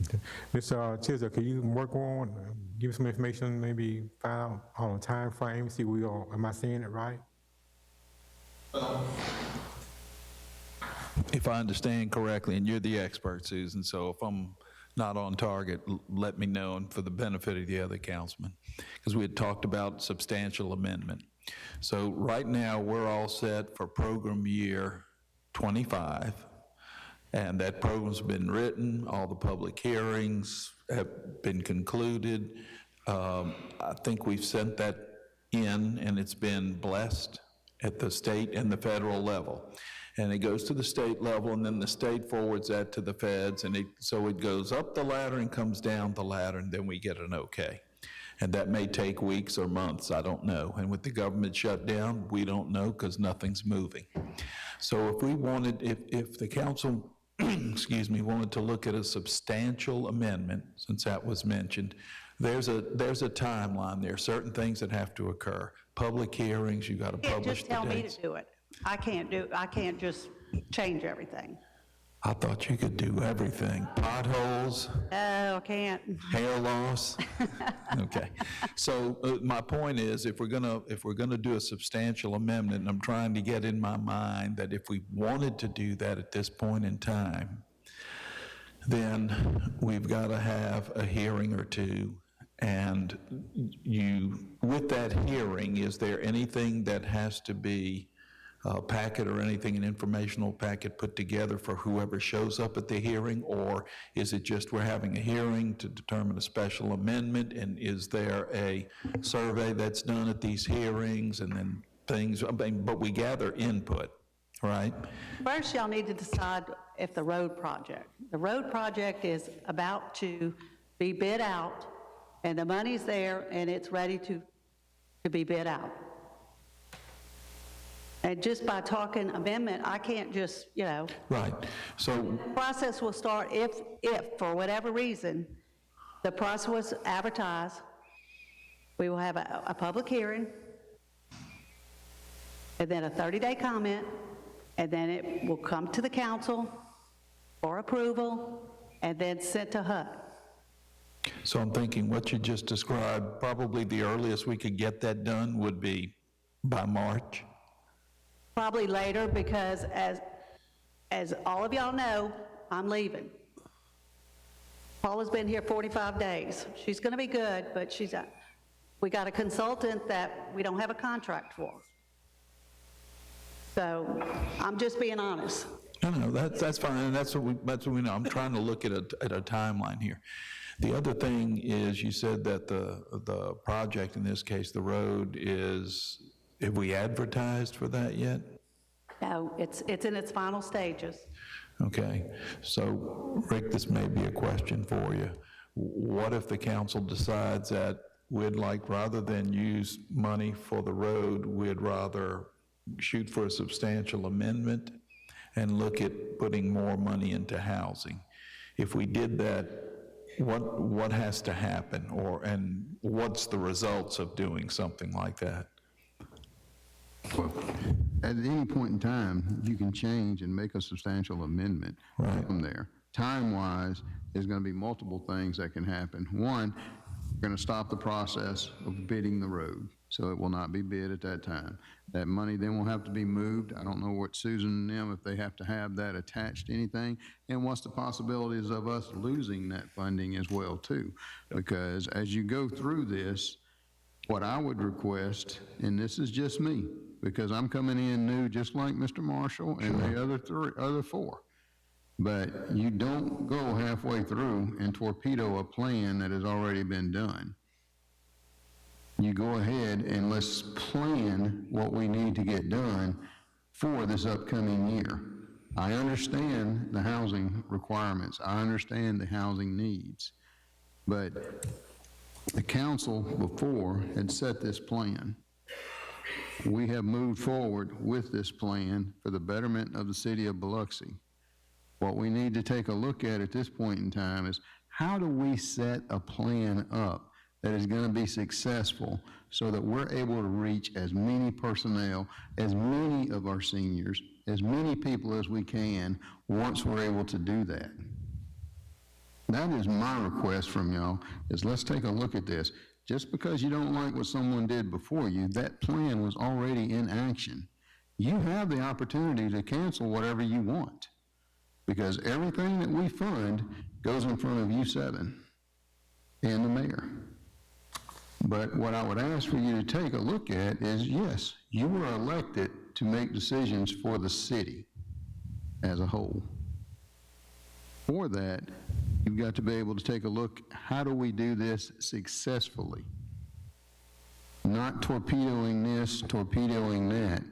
Okay. Mr. Chisholm, can you work on, give some information, maybe find out on a time frame, see am I seeing it right? If I understand correctly, and you're the expert, Susan, so if I'm not on target, let me know, and for the benefit of the other councilmen, because we had talked about substantial amendment. So right now, we're all set for program year 25, and that program's been written, all the public hearings have been concluded. I think we've sent that in, and it's been blessed at the state and the federal level. And it goes to the state level, and then the state forwards that to the feds, and so it goes up the ladder and comes down the ladder, and then we get an okay. And that may take weeks or months, I don't know. And with the government shut down, we don't know because nothing's moving. So if we wanted, if the council, excuse me, wanted to look at a substantial amendment, since that was mentioned, there's a timeline. There are certain things that have to occur. Public hearings, you got to You can't publish just the tell me dates. to do it. I can't just change everything. I thought you could do everything. Potholes, No, I can't. hair loss. Okay. So my point is, if we're gonna do a substantial amendment, and I'm trying to get in my mind that if we wanted to do that at this point in time, then we've got to have a hearing or two. And with that hearing, is there anything that has to be a packet or anything, an informational packet put together for whoever shows up at the hearing? Or is it just we're having a hearing to determine a special amendment? And is there a survey that's done at these hearings and then things, but we gather input, right? First, y'all need to decide if the road project is about to be bid out, and the money's there, and it's ready to be bid out. And just by talking amendment, I can't just, Right. So, the process will start if for whatever reason, the process was advertised, we will have a public hearing, and then a 30-day comment, and then it will come to the council for approval, and then sent to HUD. so I'm thinking what you just described, probably the earliest we could get that done would be by March. Probably later, because as all of y'all know, I'm leaving. Paula's been here 45 days. She's going to be good, but we got a consultant that we don't have a contract for. So I'm just being honest. No, that's fine, and that's what we know. I'm trying to look at a timeline here. The other thing is, you said that the project, in this case, the road is, have we advertised for that yet? No, it's in its final stages. Okay, so Rick, this may be a question for you. What if the council decides that we'd like, rather than use money for the road, we'd rather shoot for a substantial amendment and look at putting more money into housing? If we did that, what has to happen, and what's the results of doing something like that? Well, at any point in time, you can change and make a substantial amendment from there. Time-wise, there's going to be multiple things that can happen. One, we're going to stop the process of bidding the road, so it will not be bid at that time. That money then will have to be moved. I don't know what Susan and them, if they have to have that attached to anything, and what's the possibilities of us losing that funding as well, too. Because as you go through this, what I would request, and this is just me, because I'm coming in new just like Mr. Marshall and the other four, but you don't go halfway through and torpedo a plan that has already been done. You go ahead and let's plan what we need to get done for this upcoming year. I understand the housing requirements. I understand the housing needs. But The council before had set this plan. We have moved forward with this plan for the betterment of the city of Biloxi. What we need to take a look at this point in time is how do we set a plan up that is going to be successful so that we're able to reach as many personnel, as many of our seniors, as many people as we can once we're able to do that. That is my request from y'all, is let's take a look at this. Just because you don't like what someone did before you, that plan was already in action. You have the opportunity to cancel whatever you want, because everything that we fund goes in front of you seven and the mayor. But what I would ask for you to take a look at is, yes, you were elected to make decisions for the city as a whole. For that, you've got to be able to take a look, how do we do this successfully? Not torpedoing this, torpedoing that.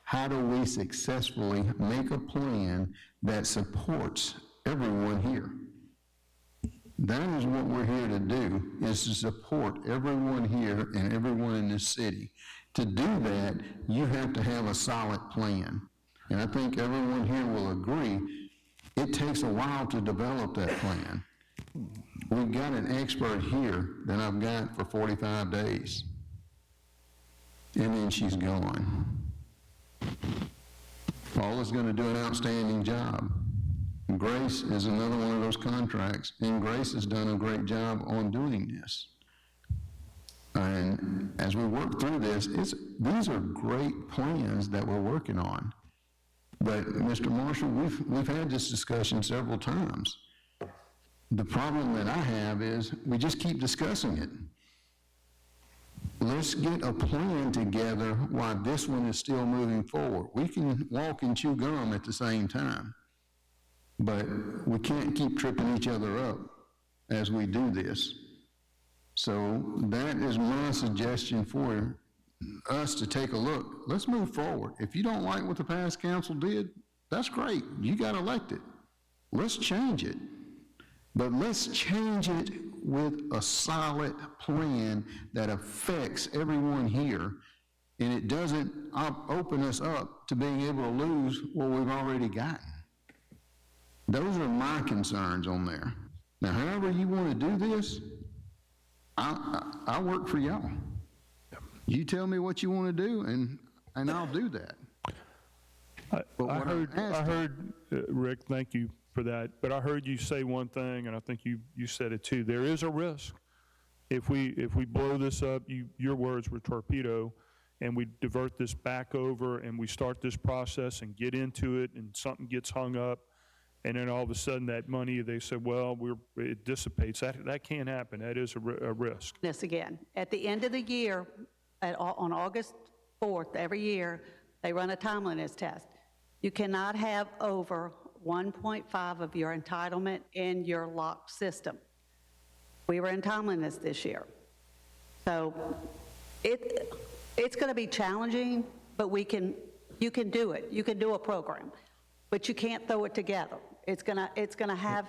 How do we successfully make a plan that supports everyone here? That is what we're here to do, is to support everyone here and everyone in this city. To do that, you have to have a solid plan. And I think everyone here will agree, it takes a while to develop that plan. We've got an expert here that I've got for 45 days. And then she's gone. Paula's going to do an outstanding job. Grace is another one of those contracts, and Grace has done a great job on doing this. And as we work through this, these are great plans that we're working on. But Mr. Marshall, we've had this discussion several times. The problem that I have is we just keep discussing it. Let's get a plan together while this one is still moving forward. We can walk and chew gum at the same time, but we can't keep tripping each other up as we do this. So that is my suggestion for us to take a look. Let's move forward. If you don't like what the past council did, that's great. You got elected. Let's change it. But let's change it with a solid plan that affects everyone here, and it doesn't open us up to being able to lose what we've already gotten. Those are my concerns on there. Now, however you want to do this, I work for y'all. You tell me what you want to do, and I'll do that. I heard, Rick, thank you for that, but I heard you say one thing, and I think you said it too. There is a risk. If we blow this up, your words were torpedo, and we divert this back over, and we start this process and get into it, and something gets hung up, and then all of a sudden that money, they said, well, it dissipates. That can't happen. That is a risk. This again, at the end of the year, on August 4th, every year, they run a timeliness test. You cannot have over 1.5 of your entitlement in your locked system. We were in timeliness this year. So it's going to be challenging, but you can do it. You can do a program, but you can't throw it together. It's going to have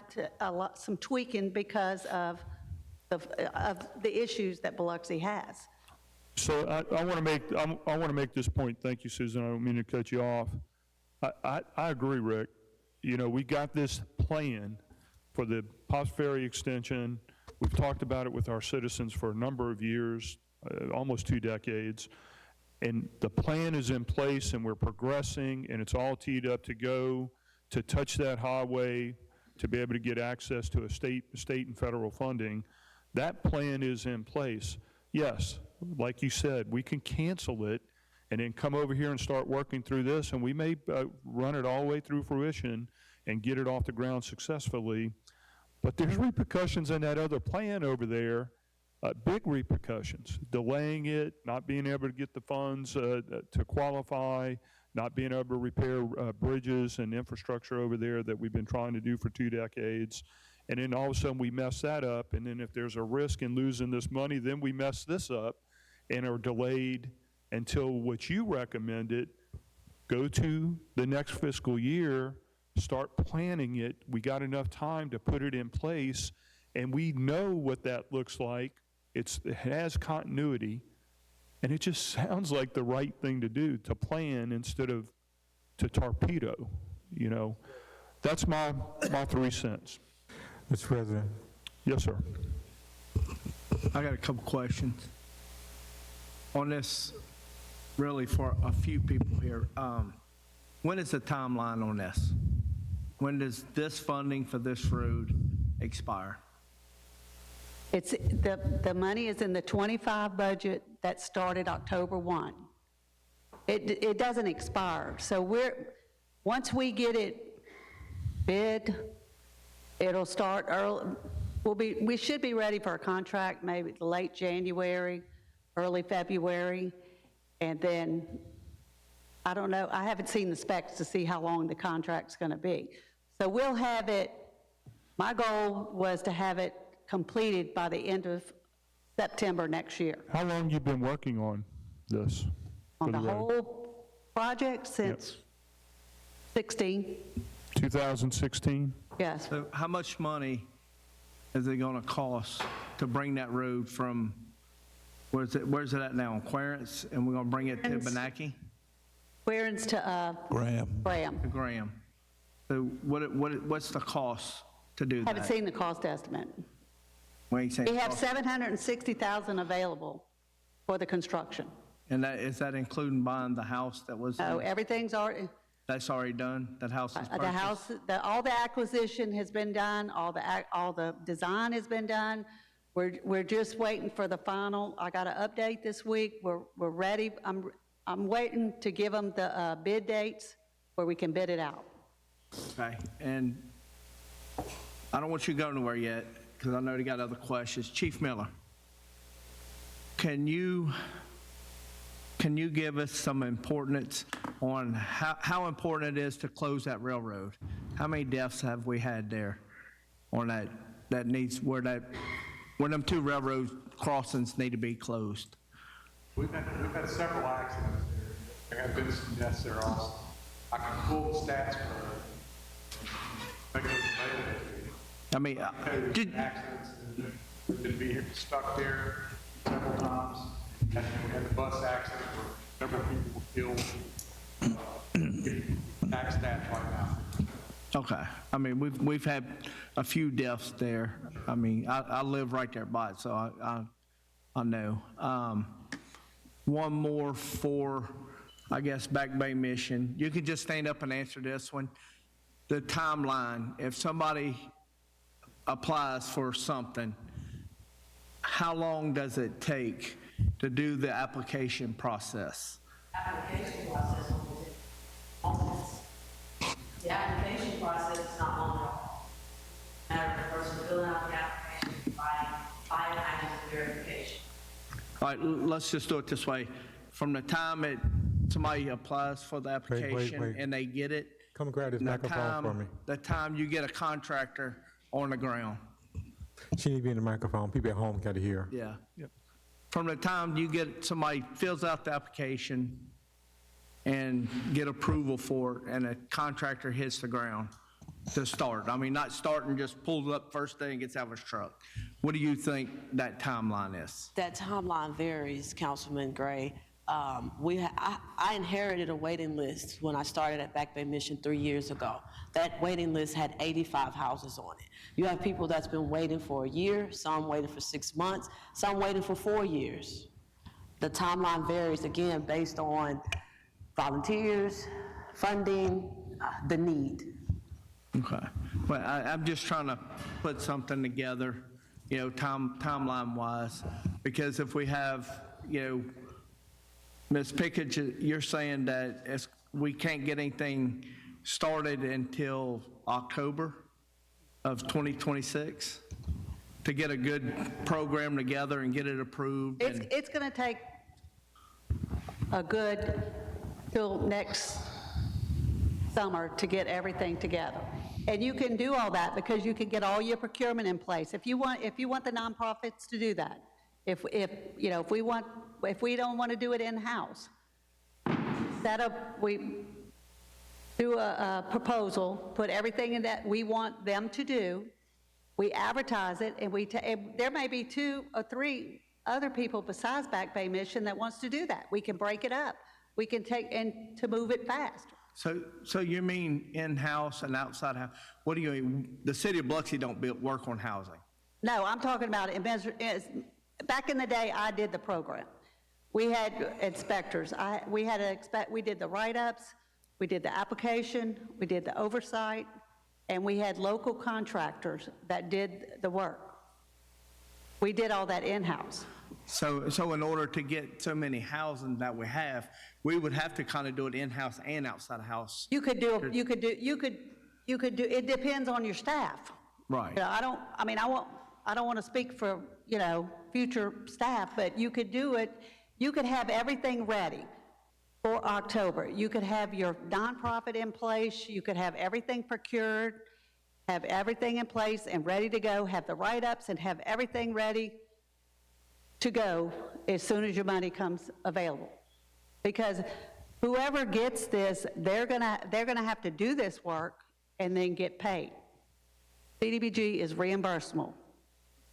some tweaking because of the issues that Biloxi has. So I want to make this point. Thank you, Susan. I don't mean to cut you off. I agree, Rick. You know, we got this plan for the Pops Ferry extension. We've talked about it with our citizens for a number of years, almost 2 decades. And the plan is in place, and we're progressing, and it's all teed up to go to touch that highway, to be able to get access to a state and federal funding. That plan is in place. Yes, like you said, we can cancel it and then come over here and start working through this, and we may run it all the way through fruition and get it off the ground successfully. But there's repercussions in that other plan over there, big repercussions, delaying it, not being able to get the funds to qualify, not being able to repair bridges and infrastructure over there that we've been trying to do for 2 decades. And then all of a sudden we mess that up, and then if there's a risk in losing this money, then we mess this up and are delayed until what you recommended, go to the next fiscal year, start planning it. We got enough time to put it in place, and we know what that looks like it has continuity, and it just sounds like the right thing to do, to plan instead of to torpedo, you know? That's my 3 cents. Mr. President. Yes, sir. I got a couple questions on this, really for a few people here. When is the timeline on this? When does this funding for this road expire? It's, the money is in the 25 budget that started October 1. It doesn't expire, so once we get it bid, it'll start early, we should be ready for a contract maybe late January, early February, and then, I don't know, I haven't seen the specs to see how long the contract's gonna be. So we'll have it, my goal was to have it completed by the end of September next year. How long you been working on this? On for the road? whole project since 16, 2016? yes. So how much money is it gonna cost to bring that road from, where's it at now, Clarence, and we're gonna bring it to Clarence. Benaki? Clearance to Graham. Graham. To Graham. So what's the cost to do that? Haven't seen the cost estimate. We ain't saying We have cost. 760,000 available for the construction. And is that including buying the house that was, So everything's already, that's already done? That house is the purchased? house, all the acquisition has been done, all the design has been done. We're just waiting for the final, I got an update this week, we're ready. I'm waiting to give them the bid dates where we can bid it out. Okay, and I don't want you to go nowhere yet, because I know you got other questions. Chief Miller, can you give us some importance on how important it is to close that railroad? How many deaths have we had there on that needs, where them two railroad crossings need to be closed? We've had several accidents there. There have been some deaths there also. I can pull the stats for make those available to you. I mean, Accidents and been being stuck there several times. We had the bus accident where several people were killed. Tax stats right now. okay, I mean, we've had a few deaths there. I mean, I live right there by it, so I know. One more for, I guess, Back Bay Mission. You can just stand up and answer this one. The timeline, if somebody applies for something, how long does it take to do the application process? Application process almost. The application process is not long at all. Matter of the person filling out the application, providing identity verification. All right, let's just do it this way. From the time somebody applies for the application wait. and they get it. Come grab this the microphone time- for me. The time you get a contractor on the ground. She need to be in the microphone. People at home got to hear. Yeah. From the time you get, somebody fills out the application and get approval for it, and a contractor hits the ground to start. I mean, not starting, just pulls up first day and gets out of his truck. What do you think that timeline is? That timeline varies, Councilman Gray. I inherited a waiting list when I started at Back Bay Mission 3 years ago. That waiting list had 85 houses on it. You have people that's been waiting for a year, some waiting for 6 months, some waiting for 4 years. The timeline varies, again, based on volunteers, funding, the need. Okay. Well, I'm just trying to put something together, you know, timeline-wise, because if we have, you know, Ms. Pickett, you're saying that we can't get anything started until October of 2026 to get a good program together and get it approved? It's going to take a good till next summer to get everything together. And you can do all that because you can get all your procurement in place. If you want the nonprofits to do that, if we don't want to do it in-house, we do a proposal, put everything in that we want them to do, we advertise it, and there may be 2 or 3 other people besides Back Bay Mission that wants to do that. We can break it up. We can take, and to move it fast. So you mean in-house and outside house? What do you mean? The city of Biloxi don't work on housing? No, I'm talking about, back in the day, I did the program. We had inspectors. We did the write-ups, we did the application, we did the oversight, and we had local contractors that did the work. We did all that in-house. So in order to get so many housing that we have, we would have to kind of do it in-house and outside of house. You could do, it depends on your staff. Right. You know, I don't want to speak for, future staff, but you could do it, you could have everything ready for October. You could have your nonprofit in place, you could have everything procured, have everything in place and ready to go, have the write-ups and have everything ready to go as soon as your money comes available. Because whoever gets this, they're gonna have to do this work and then get paid. CDBG is reimbursable.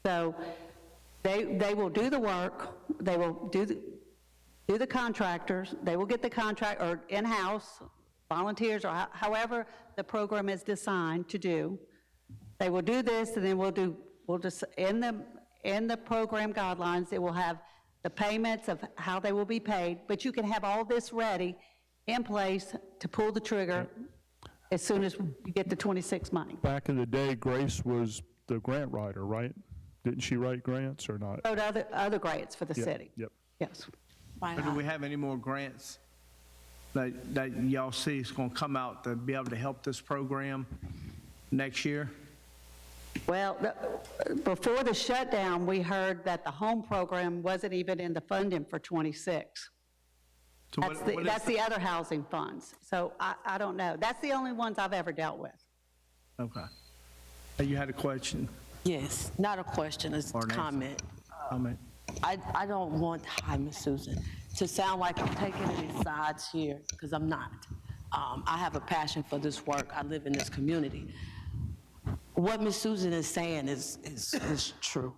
So they will do the work, they will do the contractors, they will get the contract, or in-house, volunteers, or however the program is designed to do. They will do this, and then we'll just, in the program guidelines, it will have the payments of how they will be paid, but you can have all this ready in place to pull the trigger as soon as you get the 26 money. Back in the day, Grace was the grant writer, right? Didn't she write grants or not? Wrote other grants for the Yeah, city. Yep. Yes. But do we have any more grants that y'all see is going to come out to be able to help this program next year? Well, before the shutdown, we heard that the home program wasn't even in the funding for 26. So That's the other housing funds. So I don't know. That's the only ones I've ever dealt with. Okay. You had a question? Yes, not a question, it's a Or an answer. comment. Comment. I don't want, hi, Ms. Susan, to sound like I'm taking any sides here, because I'm not. I have a passion for this work. I live in this community. What Ms. Susan is saying is true.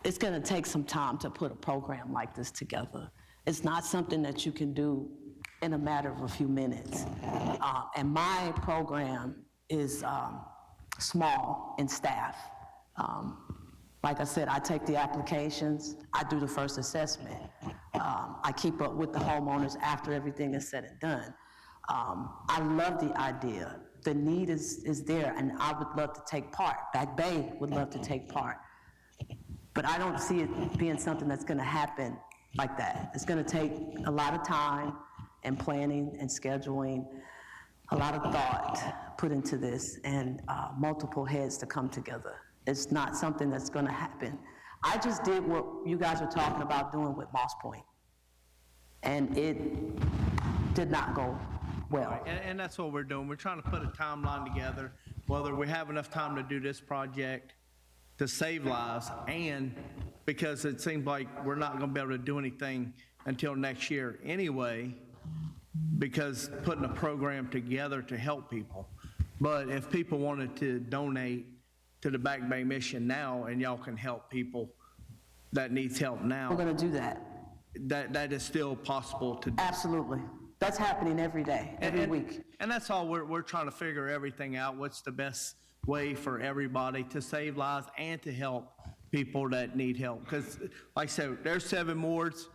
It's going to take some time to put a program like this together. It's not something that you can do in a matter of a few minutes. And my program is small in staff. Like I said, I take the applications, I do the first assessment. I keep up with the homeowners after everything is said and done. I love the idea. The need is there, and I would love to take part. Back Bay would love to take part. But I don't see it being something that's gonna happen like that. It's gonna take a lot of time and planning and scheduling, a lot of thought put into this, and multiple heads to come together. It's not something that's gonna happen. I just did what you guys are talking about doing with Moss Point, and it did not go well. And that's what we're doing. We're trying to put a timeline together, whether we have enough time to do this project to save lives, and because it seems like we're not going to be able to do anything until next year anyway, because putting a program together to help people. But if people wanted to donate to the Back Bay Mission now, and y'all can help people that needs help now. We're gonna do that. That is still possible to do. Absolutely. That's happening every day, every week. And that's all we're trying to figure everything out. What's the best way for everybody to save lives and to help people that need help? Because like I said, there's 7 wards,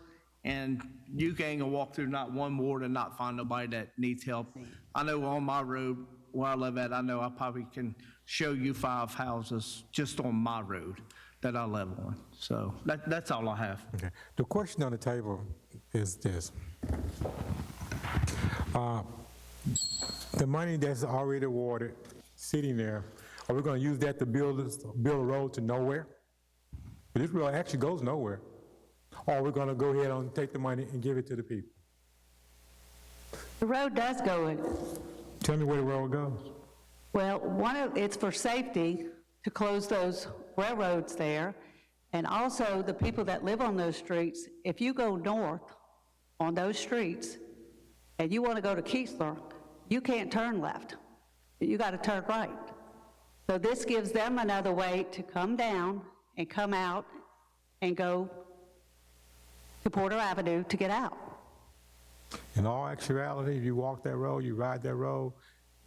and you can't go walk through not one ward and not find nobody that needs help. I know on my road where I live at, I know I probably can show you 5 houses just on my road that I live on. So that's all I have. Okay. The question on the table is this. The money that's already awarded, sitting there, are we going to use that to build a road to nowhere? But this road actually goes nowhere. Or are we going to go ahead and take the money and give it to the people? The road does go in. Tell me where the road goes. Well, it's for safety to close those railroads there, and also the people that live on those streets. If you go north on those streets and you want to go to Keesler, you can't turn left. You got to turn right. So this gives them another way to come down and come out and go to Porter Avenue to get out. In all actuality, if you walk that road, you ride that road,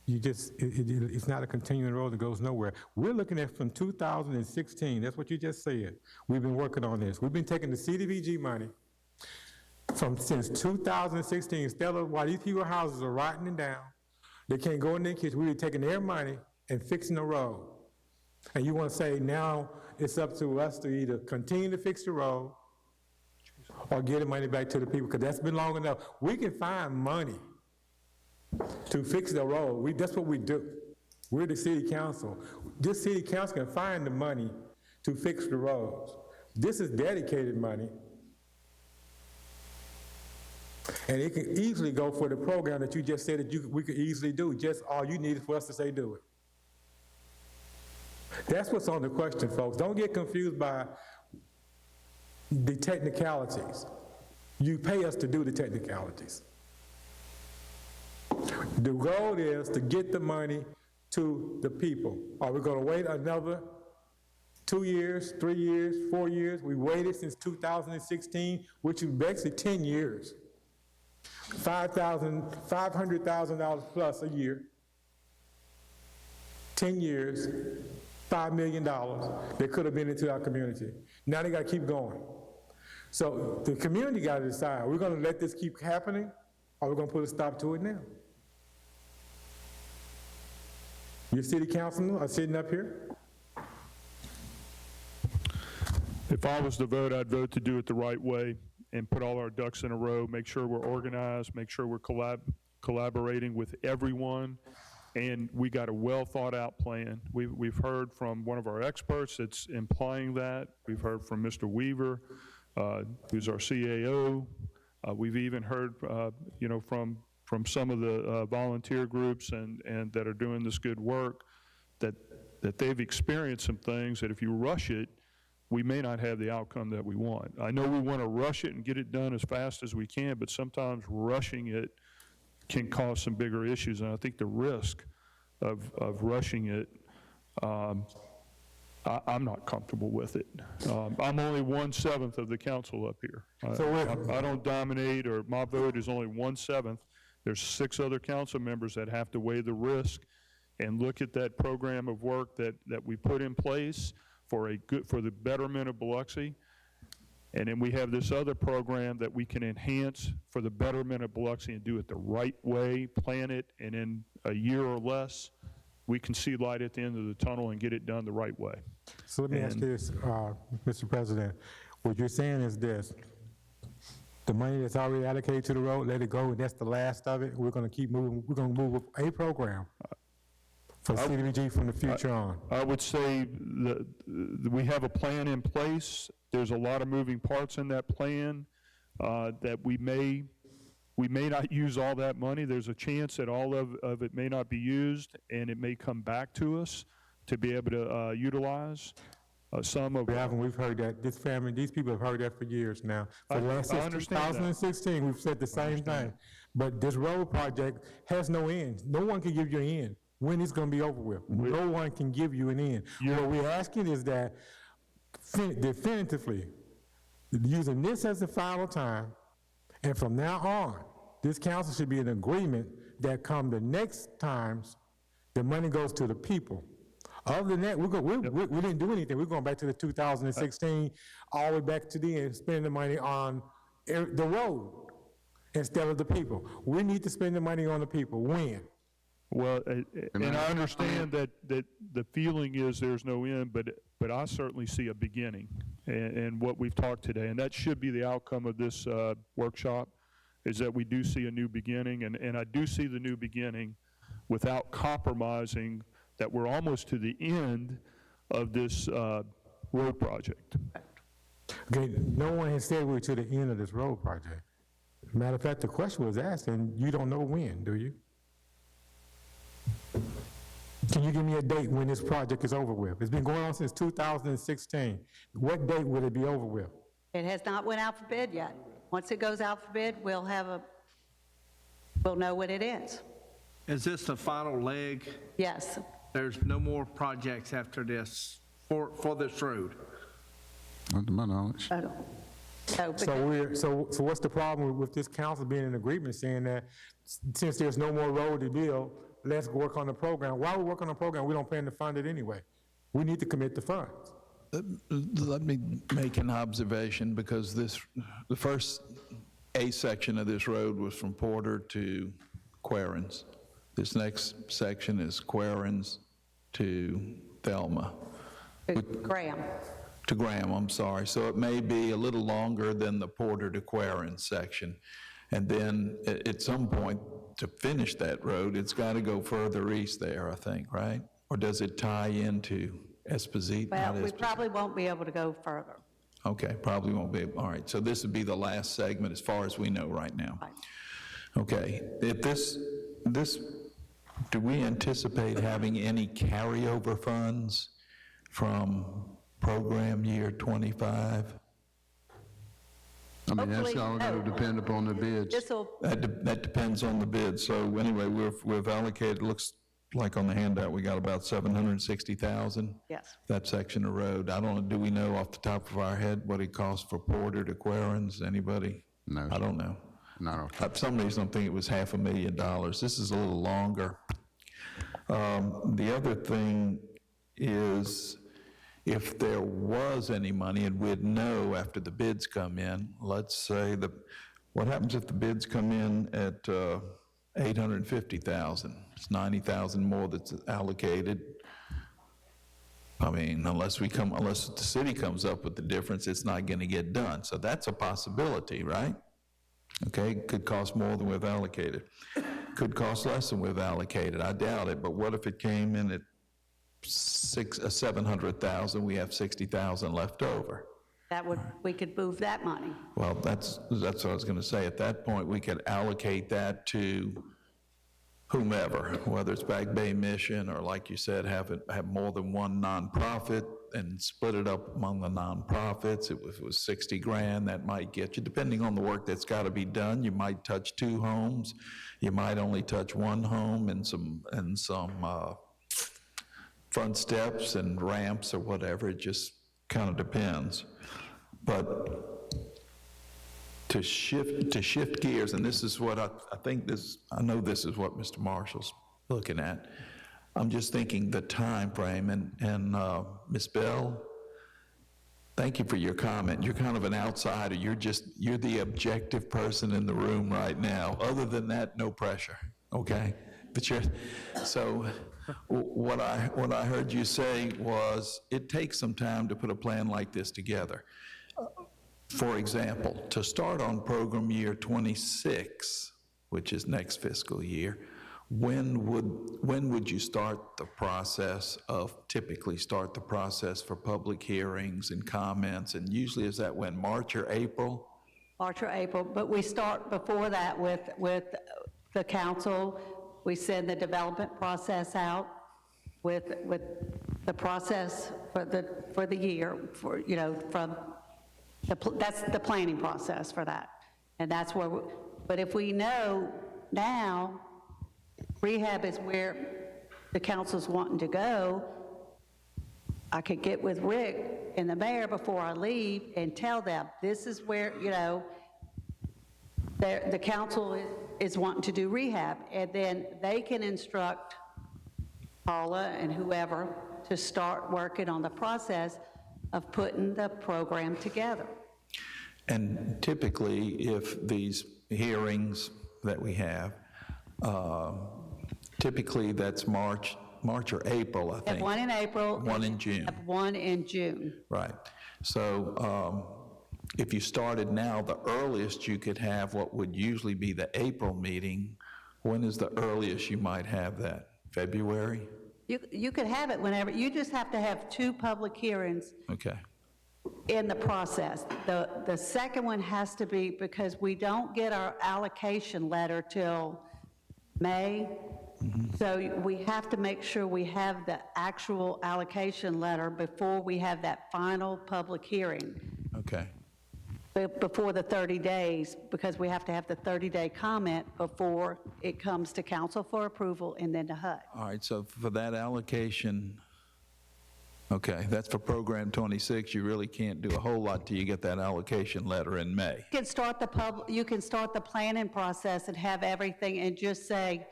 it's not a continuing road that goes nowhere. We're looking at from 2016, that's what you just said. We've been working on this. We've been taking the CDBG money since 2016, instead of while these people's houses are rotting down, they can't go in their kitchen, we were taking their money and fixing the road. And you want to say now it's up to us to either continue to fix the road or get the money back to the people, because that's been long enough. We can find money to fix the road. That's what we do. We're the city council. This city council can find the money to fix the roads. This is dedicated money. And it can easily go for the program that you just said that we could easily do. Just all you need is for us to say do it. That's what's on the question, folks. Don't get confused by the technicalities. You pay us to do the technicalities. The goal is to get the money to the people. Are we going to wait another 2 years, 3 years, 4 years? We waited since 2016, which is basically 10 years. $500,000 plus a year. 10 years, $5 million that could have been into our community. Now they got to keep going. So the community got to decide, are we going to let this keep happening, or are we going to put a stop to it now? Your city councilmen are sitting up here. If I was to vote, I'd vote to do it the right way and put all our ducks in a row, make sure we're organized, make sure we're collaborating with everyone, and we got a well-thought-out plan. We've heard from one of our experts that's implying that. We've heard from Mr. Weaver, who's our CAO. We've even heard, from some of the volunteer groups and that are doing this good work, that they've experienced some things that if you rush it, we may not have the outcome that we want. I know we want to rush it and get it done as fast as we can, but sometimes rushing it can cause some bigger issues, and I think the risk of rushing it, I'm not comfortable with it. I'm only 1/7 of the council up here. I don't dominate, or my vote is only 1/7. There's 6 other council members that have to weigh the risk and look at that program of work that we put in place for the betterment of Biloxi. And then we have this other program that we can enhance for the betterment of Biloxi and do it the right way, plan it, and in a year or less, we can see light at the end of the tunnel and get it done the right way. So let me ask you this, Mr. President. What you're saying is this: the money that's already allocated to the road, let it go, and that's the last of it. We're going to keep moving. We're going to move with a program for CDBG from the future on. I would say that we have a plan in place. There's a lot of moving parts in that plan that we may not use all that money. There's a chance that all of it may not be used, and it may come back to us to be able to utilize. We've heard that. These people have heard that for years now. For the last since 2016, we've said the same thing. But this road project has no end. No one can give you an end when it's going to be over with. No one can give you an end. What we're asking is that definitively, using this as the final time, and from now on, this council should be in agreement that come the next times, the money goes to the people. Other than that, we didn't do anything. We're going back to the 2016, all the way back to the end, spending the money on the road instead of the people. We need to spend the money on the people. When? Well, and I understand that the feeling is there's no end, but I certainly see a beginning in what we've talked today, and that should be the outcome of this workshop, is that we do see a new beginning, and I do see the new beginning without compromising that we're almost to the end of this road project. Okay, no one has said we're to the end of this road project. Matter of fact, the question was asked, and you don't know when, do you? Can you give me a date when this project is over with? It's been going on since 2016. What date will it be over with? It has not went out for bid yet. Once it goes out for bid, we'll know when it ends. Is this the final leg? Yes. There's no more projects after this for this road? Not to my knowledge. I don't- So, So what's the problem with this council being in agreement saying that since there's no more road to build, let's work on the program? While we work on the program, we don't plan to fund it anyway. We need to commit the funds. Let me make an observation, because the first A section of this road was from Porter to Quarens. This next section is Quarens to Thelma. Graham. To Graham, I'm sorry. So it may be a little longer than the Porter to Quarens section. And then at some point, to finish that road, it's got to go further east there, I think, right? Or does it tie into Esposito? Well, Not we Esposito. probably won't be able to go further. Okay, probably won't be, all right. So this would be the last segment as far as we know right now. Right. Okay, if this, do we anticipate having any carryover funds from program year 25? I mean, that's Hopefully, all going to no. depend upon the bids. This'll, That depends on the bid. So anyway, we've allocated, looks like on the handout, we got about 760,000. yes. That section of road. I don't know, do we know off the top of our head what it costs for Porter to Quarens? Anybody? No, I sir. don't know. Not off. For some reason, I'm thinking it was $500,000. This is a little longer. The other thing is, if there was any money, and we'd know after the bids come in, let's say what happens if the bids come in at 850,000? It's 90,000 more that's allocated. I mean, unless the city comes up with the difference, it's not going to get done. So that's a possibility, right? Okay, could cost more than we've allocated. Could cost less than we've allocated. I doubt it, but what if it came in at 700,000, we have 60,000 left over? We could move that money. Well, that's what I was going to say. At that point, we could allocate that to whomever, whether it's Back Bay Mission or, like you said, have more than one nonprofit and split it up among the nonprofits. If it was 60 grand, that might get you, depending on the work that's got to be done. You might touch 2 homes. You might only touch 1 home and some front steps and ramps or whatever. It just kind of depends. But to shift gears, and this is what I know this is what Mr. Marshall's looking at. I'm just thinking the time frame, and Ms. Bell, thank you for your comment. You're kind of an outsider. You're the objective person in the room right now. Other than that, no pressure, okay? But so what I heard you say was it takes some time to put a plan like this together. For example, to start on program year 26, which is next fiscal year, when would you typically start the process for public hearings and comments? And usually is that when, March or April? March or April, but we start before that with the council. We send the development process out with the process for the year, that's the planning process for that. And that's where, but if we know now rehab is where the council's wanting to go, I could get with Rick and the mayor before I leave and tell them, this is where, the council is wanting to do rehab, and then they can instruct Paula and whoever to start working on the process of putting the program together. And typically, if these hearings that we have, typically that's March or April, I think. Have one in April. One in June. Have one in June. Right. So if you started now, the earliest you could have what would usually be the April meeting. When is the earliest you might have that? February? You could have it whenever. You just have to have 2 public hearings Okay. in the process. The second one has to be, because we don't get our allocation letter till May, so we have to make sure we have the actual allocation letter before we have that final public hearing, Okay. before the 30 days, because we have to have the 30-day comment before it comes to council for approval and then to HUD. All right, so for that allocation Okay, that's for Program 26. You really can't do a whole lot till you get that allocation letter in May. You can start the planning process and have everything and just say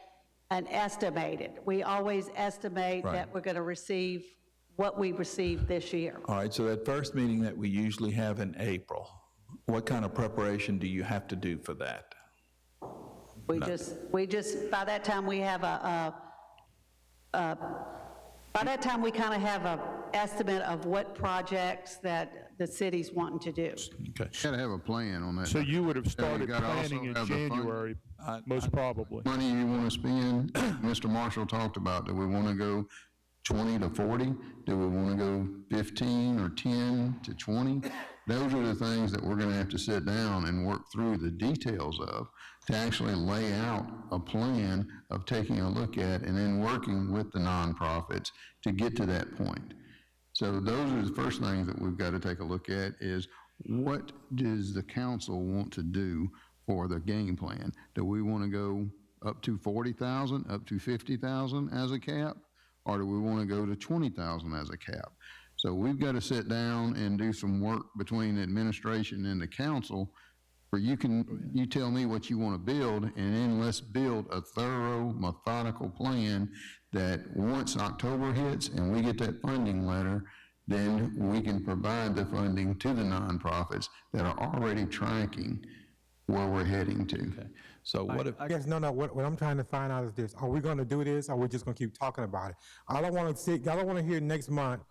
an estimated. We always estimate Right. that we're going to receive what we received this year. All right, so that first meeting that we usually have in April, what kind of preparation do you have to do for that? We just, by that time, we have by that time, we kind of have an estimate of what projects that the city's wanting to do. Okay. Got to have a plan on that. So you would have Yeah, started you gotta also planning in have the fund- January, most probably. Money you want to spend, Mr. Marshall talked about, do we want to go 20 to 40? Do we want to go 15 or 10 to 20? Those are the things that we're going to have to sit down and work through the details of to actually lay out a plan of taking a look at and then working with the nonprofits to get to that point. So those are the first things that we've got to take a look at is what does the council want to do for the game plan? Do we want to go up to 40,000, up to 50,000 as a cap? Or do we want to go to 20,000 as a cap? So we've got to sit down and do some work between the administration and the council where you tell me what you want to build, and then let's build a thorough, methodical plan that once October hits and we get that funding letter, then we can provide the funding to the nonprofits that are already tracking where we're heading to. Okay. So what if, Yes, no, what I'm trying to find out is this, are we gonna do this, or are we just gonna keep talking about it? I don't wanna hear next month,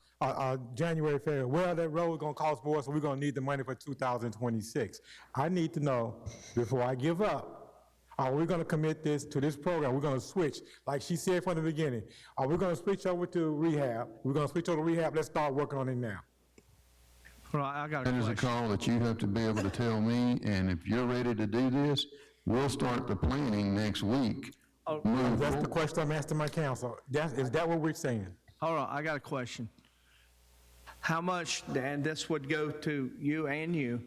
January, February, well, that road gonna cost more, so we're gonna need the money for 2026. I need to know, before I give up, are we gonna commit this to this program? We're gonna switch, like she said from the beginning, are we gonna switch over to rehab? We're gonna switch over to rehab, let's start working on it now. Well, I got a That is a question. call that you have to be able to tell me, and if you're ready to do this, we'll start the planning next week. Move That's the forward. question I'm asking my council. Is that what we're saying? Hold on, I got a question. How much, and this would go to you and you,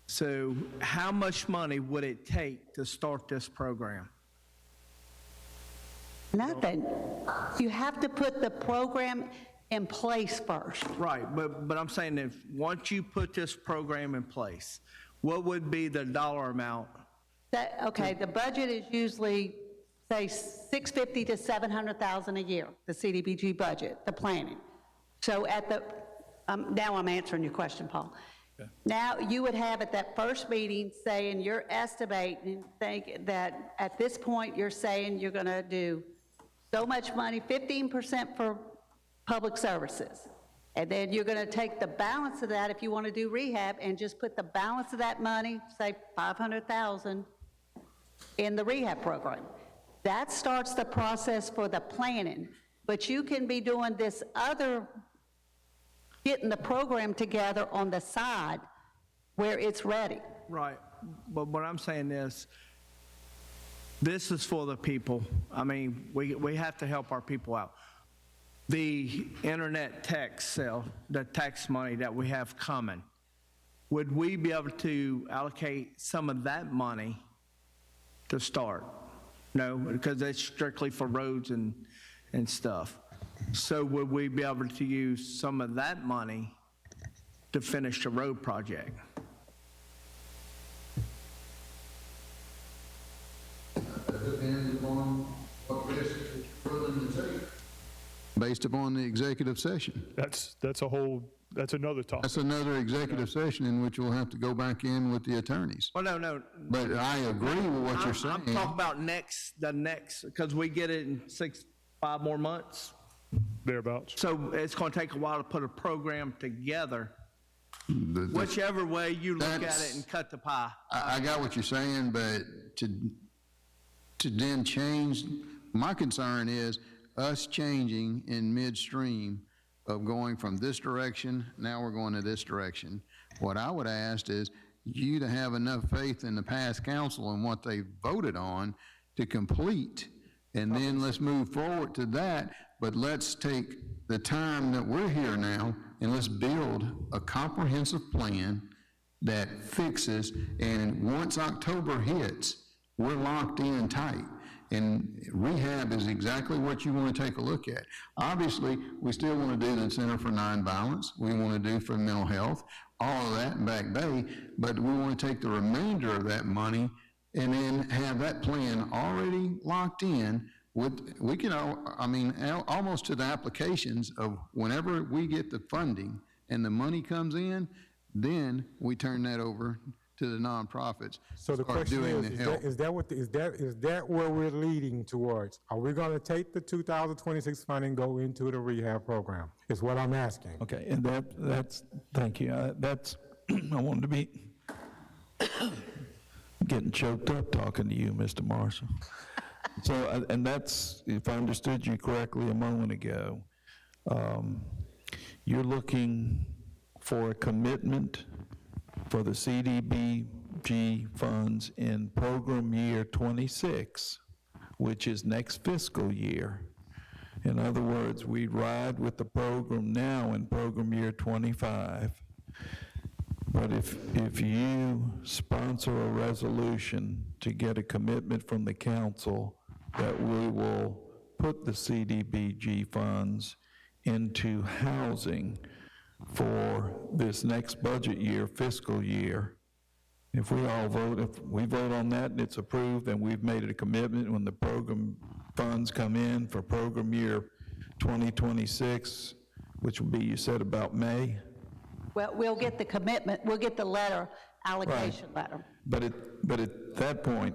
so how much money would it take to start this program? Nothing. You have to put the program in place first. Right, but I'm saying if, once you put this program in place, what would be the dollar amount? Okay, the budget is usually, say, $650,000 to $700,000 a year, the CDBG budget, the planning. So now I'm answering your question, Paul. Okay. Now, you would have at that first meeting saying you're estimating, think that at this point, you're saying you're gonna do so much money, 15% for public services. And then you're gonna take the balance of that if you wanna do rehab and just put the balance of that money, say 500,000, in the rehab program. That starts the process for the planning, but you can be doing this other, getting the program together on the side where it's ready. Right, but what I'm saying is, this is for the people. I mean, we have to help our people out. The internet tax sale, the tax money that we have coming, would we be able to allocate some of that money to start? No, because that's strictly for roads and stuff. So would we be able to use some of that money to finish the road project? Depends upon what risk you're willing to take. Based upon the executive session. That's another topic. That's another executive session in which we'll have to go back in with the attorneys. Well, no. But I agree with what you're saying. I'm talking about the next, because we get it in 5 more months. Thereabouts. So it's going to take a while to put a program together. The- Whichever way you look at That's- it and cut the pie. I got what you're saying, but to then change, my concern is us changing in midstream of going from this direction, now we're going to this direction. What I would ask is you to have enough faith in the past council and what they voted on to complete, and then let's move forward to that, but let's take the time that we're here now and let's build a comprehensive plan that fixes, and once October hits, we're locked in tight. And rehab is exactly what you want to take a look at. Obviously, we still want to do the Center for Nonviolence. We want to do for mental health, all of that in Back Bay, but we want to take the remainder of that money and then have that plan already locked in with, we can, almost to the applications of whenever we get the funding and the money comes in, then we turn that over to the nonprofits. So the start question doing is, the help. is that where we're leading towards? Are we going to take the 2026 funding, go into the rehab program? Is what I'm asking. Okay, and that's, thank you. That's, I wanted to be getting choked up talking to you, Mr. Marshall. So, and that's, if I understood you correctly a moment ago, you're looking for a commitment for the CDBG funds in program year 26, which is next fiscal year. In other words, we ride with the program now in program year 25. But if you sponsor a resolution to get a commitment from the council that we will put the CDBG funds into housing for this next budget year, fiscal year, if we vote on that and it's approved, then we've made it a commitment when the program funds come in for program year 2026, which will be, you said, about May? Well, we'll get the commitment, we'll get the letter, allocation letter. But at that point,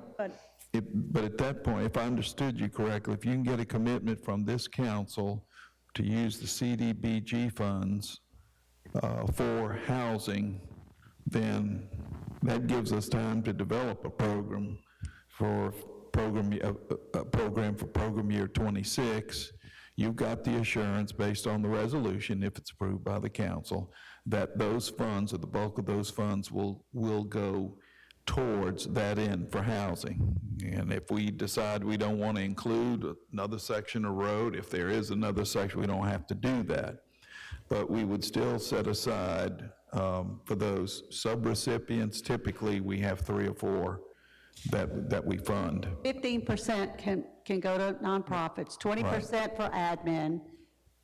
if I understood you correctly, if you can get a commitment from this council to use the CDBG funds for housing, then that gives us time to develop a program for program year 26. You've got the assurance based on the resolution, if it's approved by the council, that those funds, or the bulk of those funds, will go towards that end for housing. And if we decide we don't want to include another section of road, if there is another section, we don't have to do that. But we would still set aside for those subrecipients. Typically, we have 3 or 4 that we fund. 15% can go to nonprofits, 20% for admin,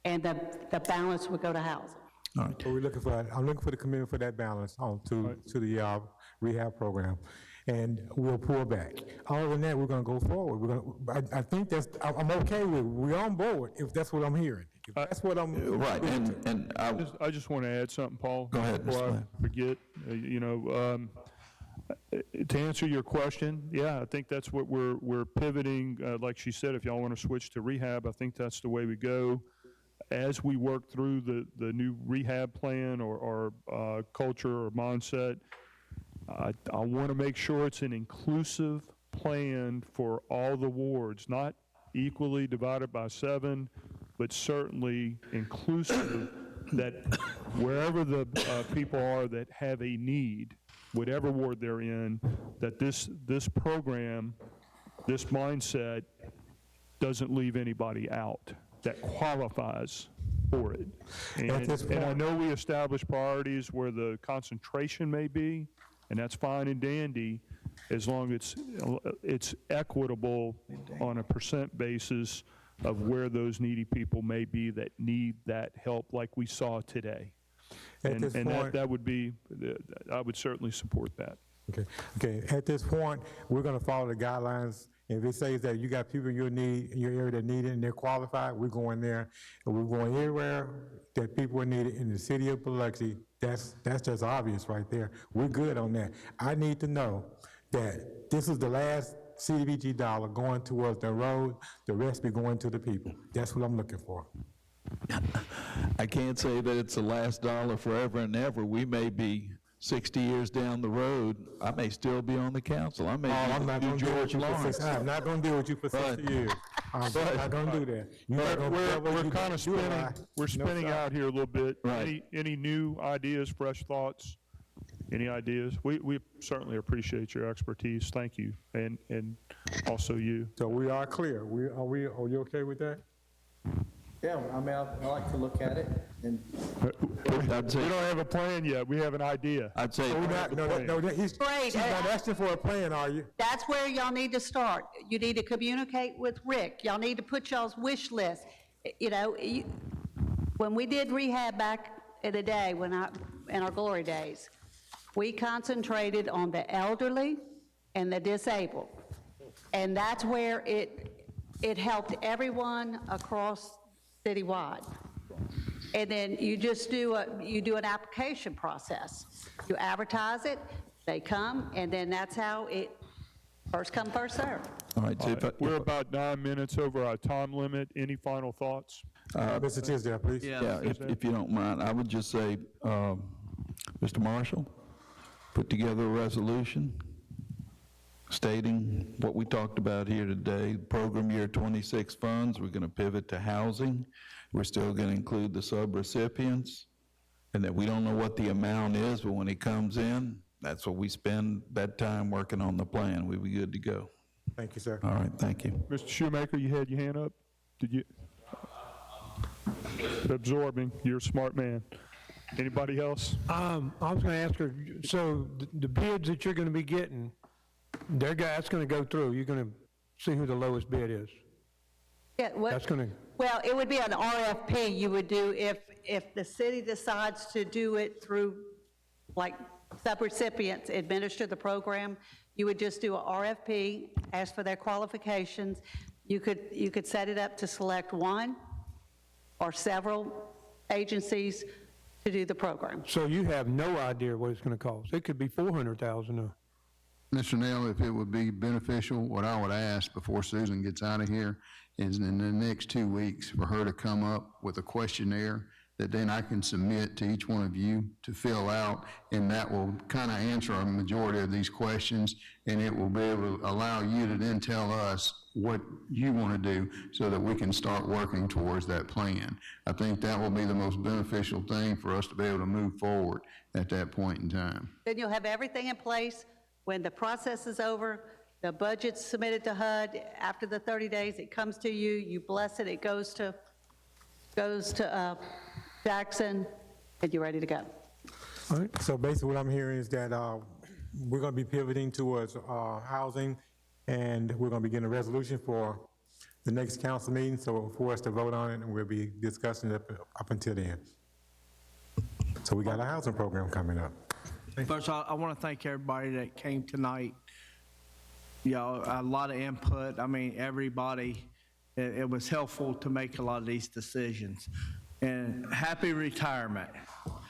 and the balance would go to housing. All right. So I'm looking for the commitment for that balance to the rehab program, and we'll pull back. Other than that, we're going to go forward. I think I'm okay with it. We're on board if that's what I'm hearing. If that's what I'm right. And I just want to add something, Paul. Go ahead, before Mr. I forget. To answer your question, yeah, I think that's what we're pivoting. Like she said, if y'all want to switch to rehab, I think that's the way we go. As we work through the new rehab plan or culture or mindset, I want to make sure it's an inclusive plan for all the wards, not equally divided by 7, but certainly inclusive, that wherever the people are that have a need, whatever ward they're in, that this program, this mindset doesn't leave anybody out that qualifies for it. And I know we established priorities where the concentration may be, and that's fine and dandy, as long as it's equitable on a percent basis of where those needy people may be that need that help, like we saw today. And that would be, I would certainly support that. Okay. At this point, we're going to follow the guidelines. If it says that you got people in your area that need it and they're qualified, we're going there. And we're going anywhere that people are needed in the city of Biloxi. That's just obvious right there. We're good on that. I need to know that this is the last CDBG dollar going towards the road, the rest be going to the people. That's what I'm looking for. I can't say that it's the last dollar forever and ever. We may be 60 years down the road. I may still be on the council. I may I'm not going to deal with you for Lawrence. 60 I'm not going to deal with you for 60 years. I'm not going to do that. We're kind of spinning. We're spinning out here a little bit. Right. Any new ideas, fresh thoughts? Any ideas? We certainly appreciate your expertise. Thank you, and also you. So we are clear. Are you okay with that? Yeah, I mean, I like to look at it, and I'd say, We don't have a plan yet, we have an idea. I'd say, We're not, she's Great. not asking for a plan, are you? That's where y'all need to start. You need to communicate with Rick. Y'all need to put y'all's wish list. You know, when we did rehab back in the day, in our glory days, we concentrated on the elderly and the disabled. And that's where it helped everyone across citywide. And then you just do an application process. You advertise it, they come, and then that's how it, first come, first serve. all right, so We're about 9 minutes over our time limit. Any final thoughts? Mr. Tisdale, please. yeah, if you don't mind, I would just say, Mr. Marshall, put together a resolution stating what we talked about here today. Program year 26 funds, we're going to pivot to housing. We're still going to include the sub-recipients, and that we don't know what the amount is, but when it comes in, that's what we spend that time working on the plan. We'll be good to go. Thank you, sir. All right, thank you. Mr. Shoemaker, you had your hand up? Did you? Absorbing, you're a smart man. Anybody else? I was going to ask her, so the bids that you're going to be getting, that's going to go through. You're going to see who the lowest bid is. Yeah, That's going to, well, it would be an RFP you would do if the city decides to do it through, like, subrecipients administer the program. You would just do a RFP, ask for their qualifications. You could set it up to select one or several agencies to do the program. so you have no idea what it's going to cost. It could be $400,000. Mr. Nail, if it would be beneficial, what I would ask before Susan gets out of here is in the next 2 weeks for her to come up with a questionnaire that then I can submit to each one of you to fill out, and that will kind of answer a majority of these questions, and it will be able to allow you to then tell us what you want to do so that we can start working towards that plan. I think that will be the most beneficial thing for us to be able to move forward at that point in time. Then you'll have everything in place. When the process is over, the budget's submitted to HUD. After the 30 days, it comes to you, you bless it, it goes to Jackson, and you're ready to go. All right, so basically what I'm hearing is that we're going to be pivoting towards housing, and we're going to be getting a resolution for the next council meeting, so for us to vote on it, and we'll be discussing it up until then. So we got a housing program coming up. first, I want to thank everybody that came tonight. You know, a lot of input. I mean, everybody, it was helpful to make a lot of these decisions. And happy retirement.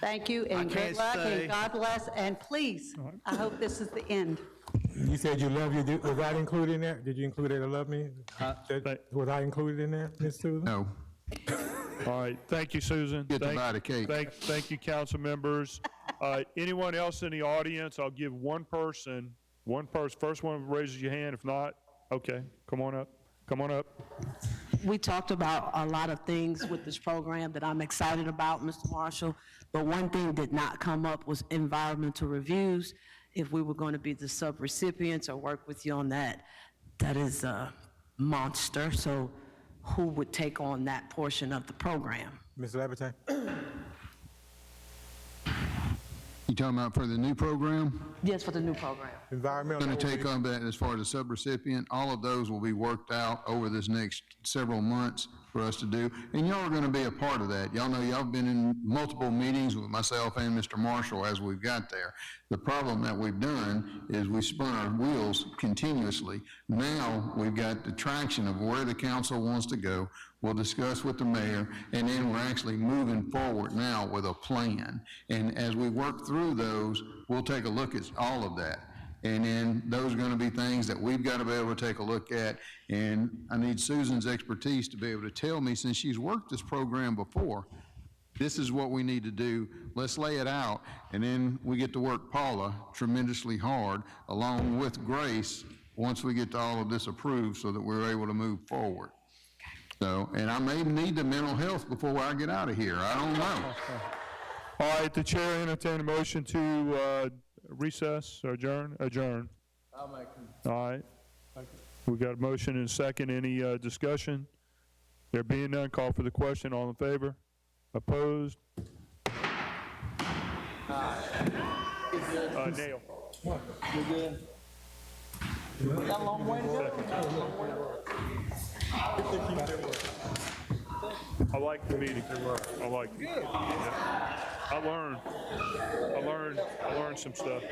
Thank you, and good luck, and God bless, and please, I hope this is the end. You said you love you. Was that included in that? Did you include that, love me? Was I included in that, Ms. Susan? No. All right, thank you, Susan. Get to buy the cake. Thank you, council members. Anyone else in the audience? I'll give one person, first one raises your hand. If not, okay, come on up. We talked about a lot of things with this program that I'm excited about, Mr. Marshall, but one thing did not come up was environmental reviews. If we were going to be the sub-recipients or work with you on that, that is a monster. So who would take on that portion of the program? Ms. Labonte? You talking about for the new program? Yes, for the new program. Environmental. Going to take on that as far as the subrecipient. All of those will be worked out over this next several months for us to do. And y'all are going to be a part of that. Y'all know y'all have been in multiple meetings with myself and Mr. Marshall as we've got there. The problem that we've done is we spun our wheels continuously. Now we've got the traction of where the council wants to go. We'll discuss with the mayor, and then we're actually moving forward now with a plan. And as we work through those, we'll take a look at all of that. And then those are going to be things that we've got to be able to take a look at. And I need Susan's expertise to be able to tell me, since she's worked this program before, this is what we need to do. Let's lay it out. And then we get to work Paula tremendously hard along with Grace once we get to all of this approved so that we're able to move forward. So, and I may need the mental health before I get out of here. I don't know. All right, the chair entertain a motion to recess, or adjourn? Adjourn. I'll make them. All right. We got a motion and a second. Any discussion? There being none, call for the question. All in favor? Opposed? Nail. You good? Got a long way to go. I like the meeting. I like it. Yeah. I learned some stuff.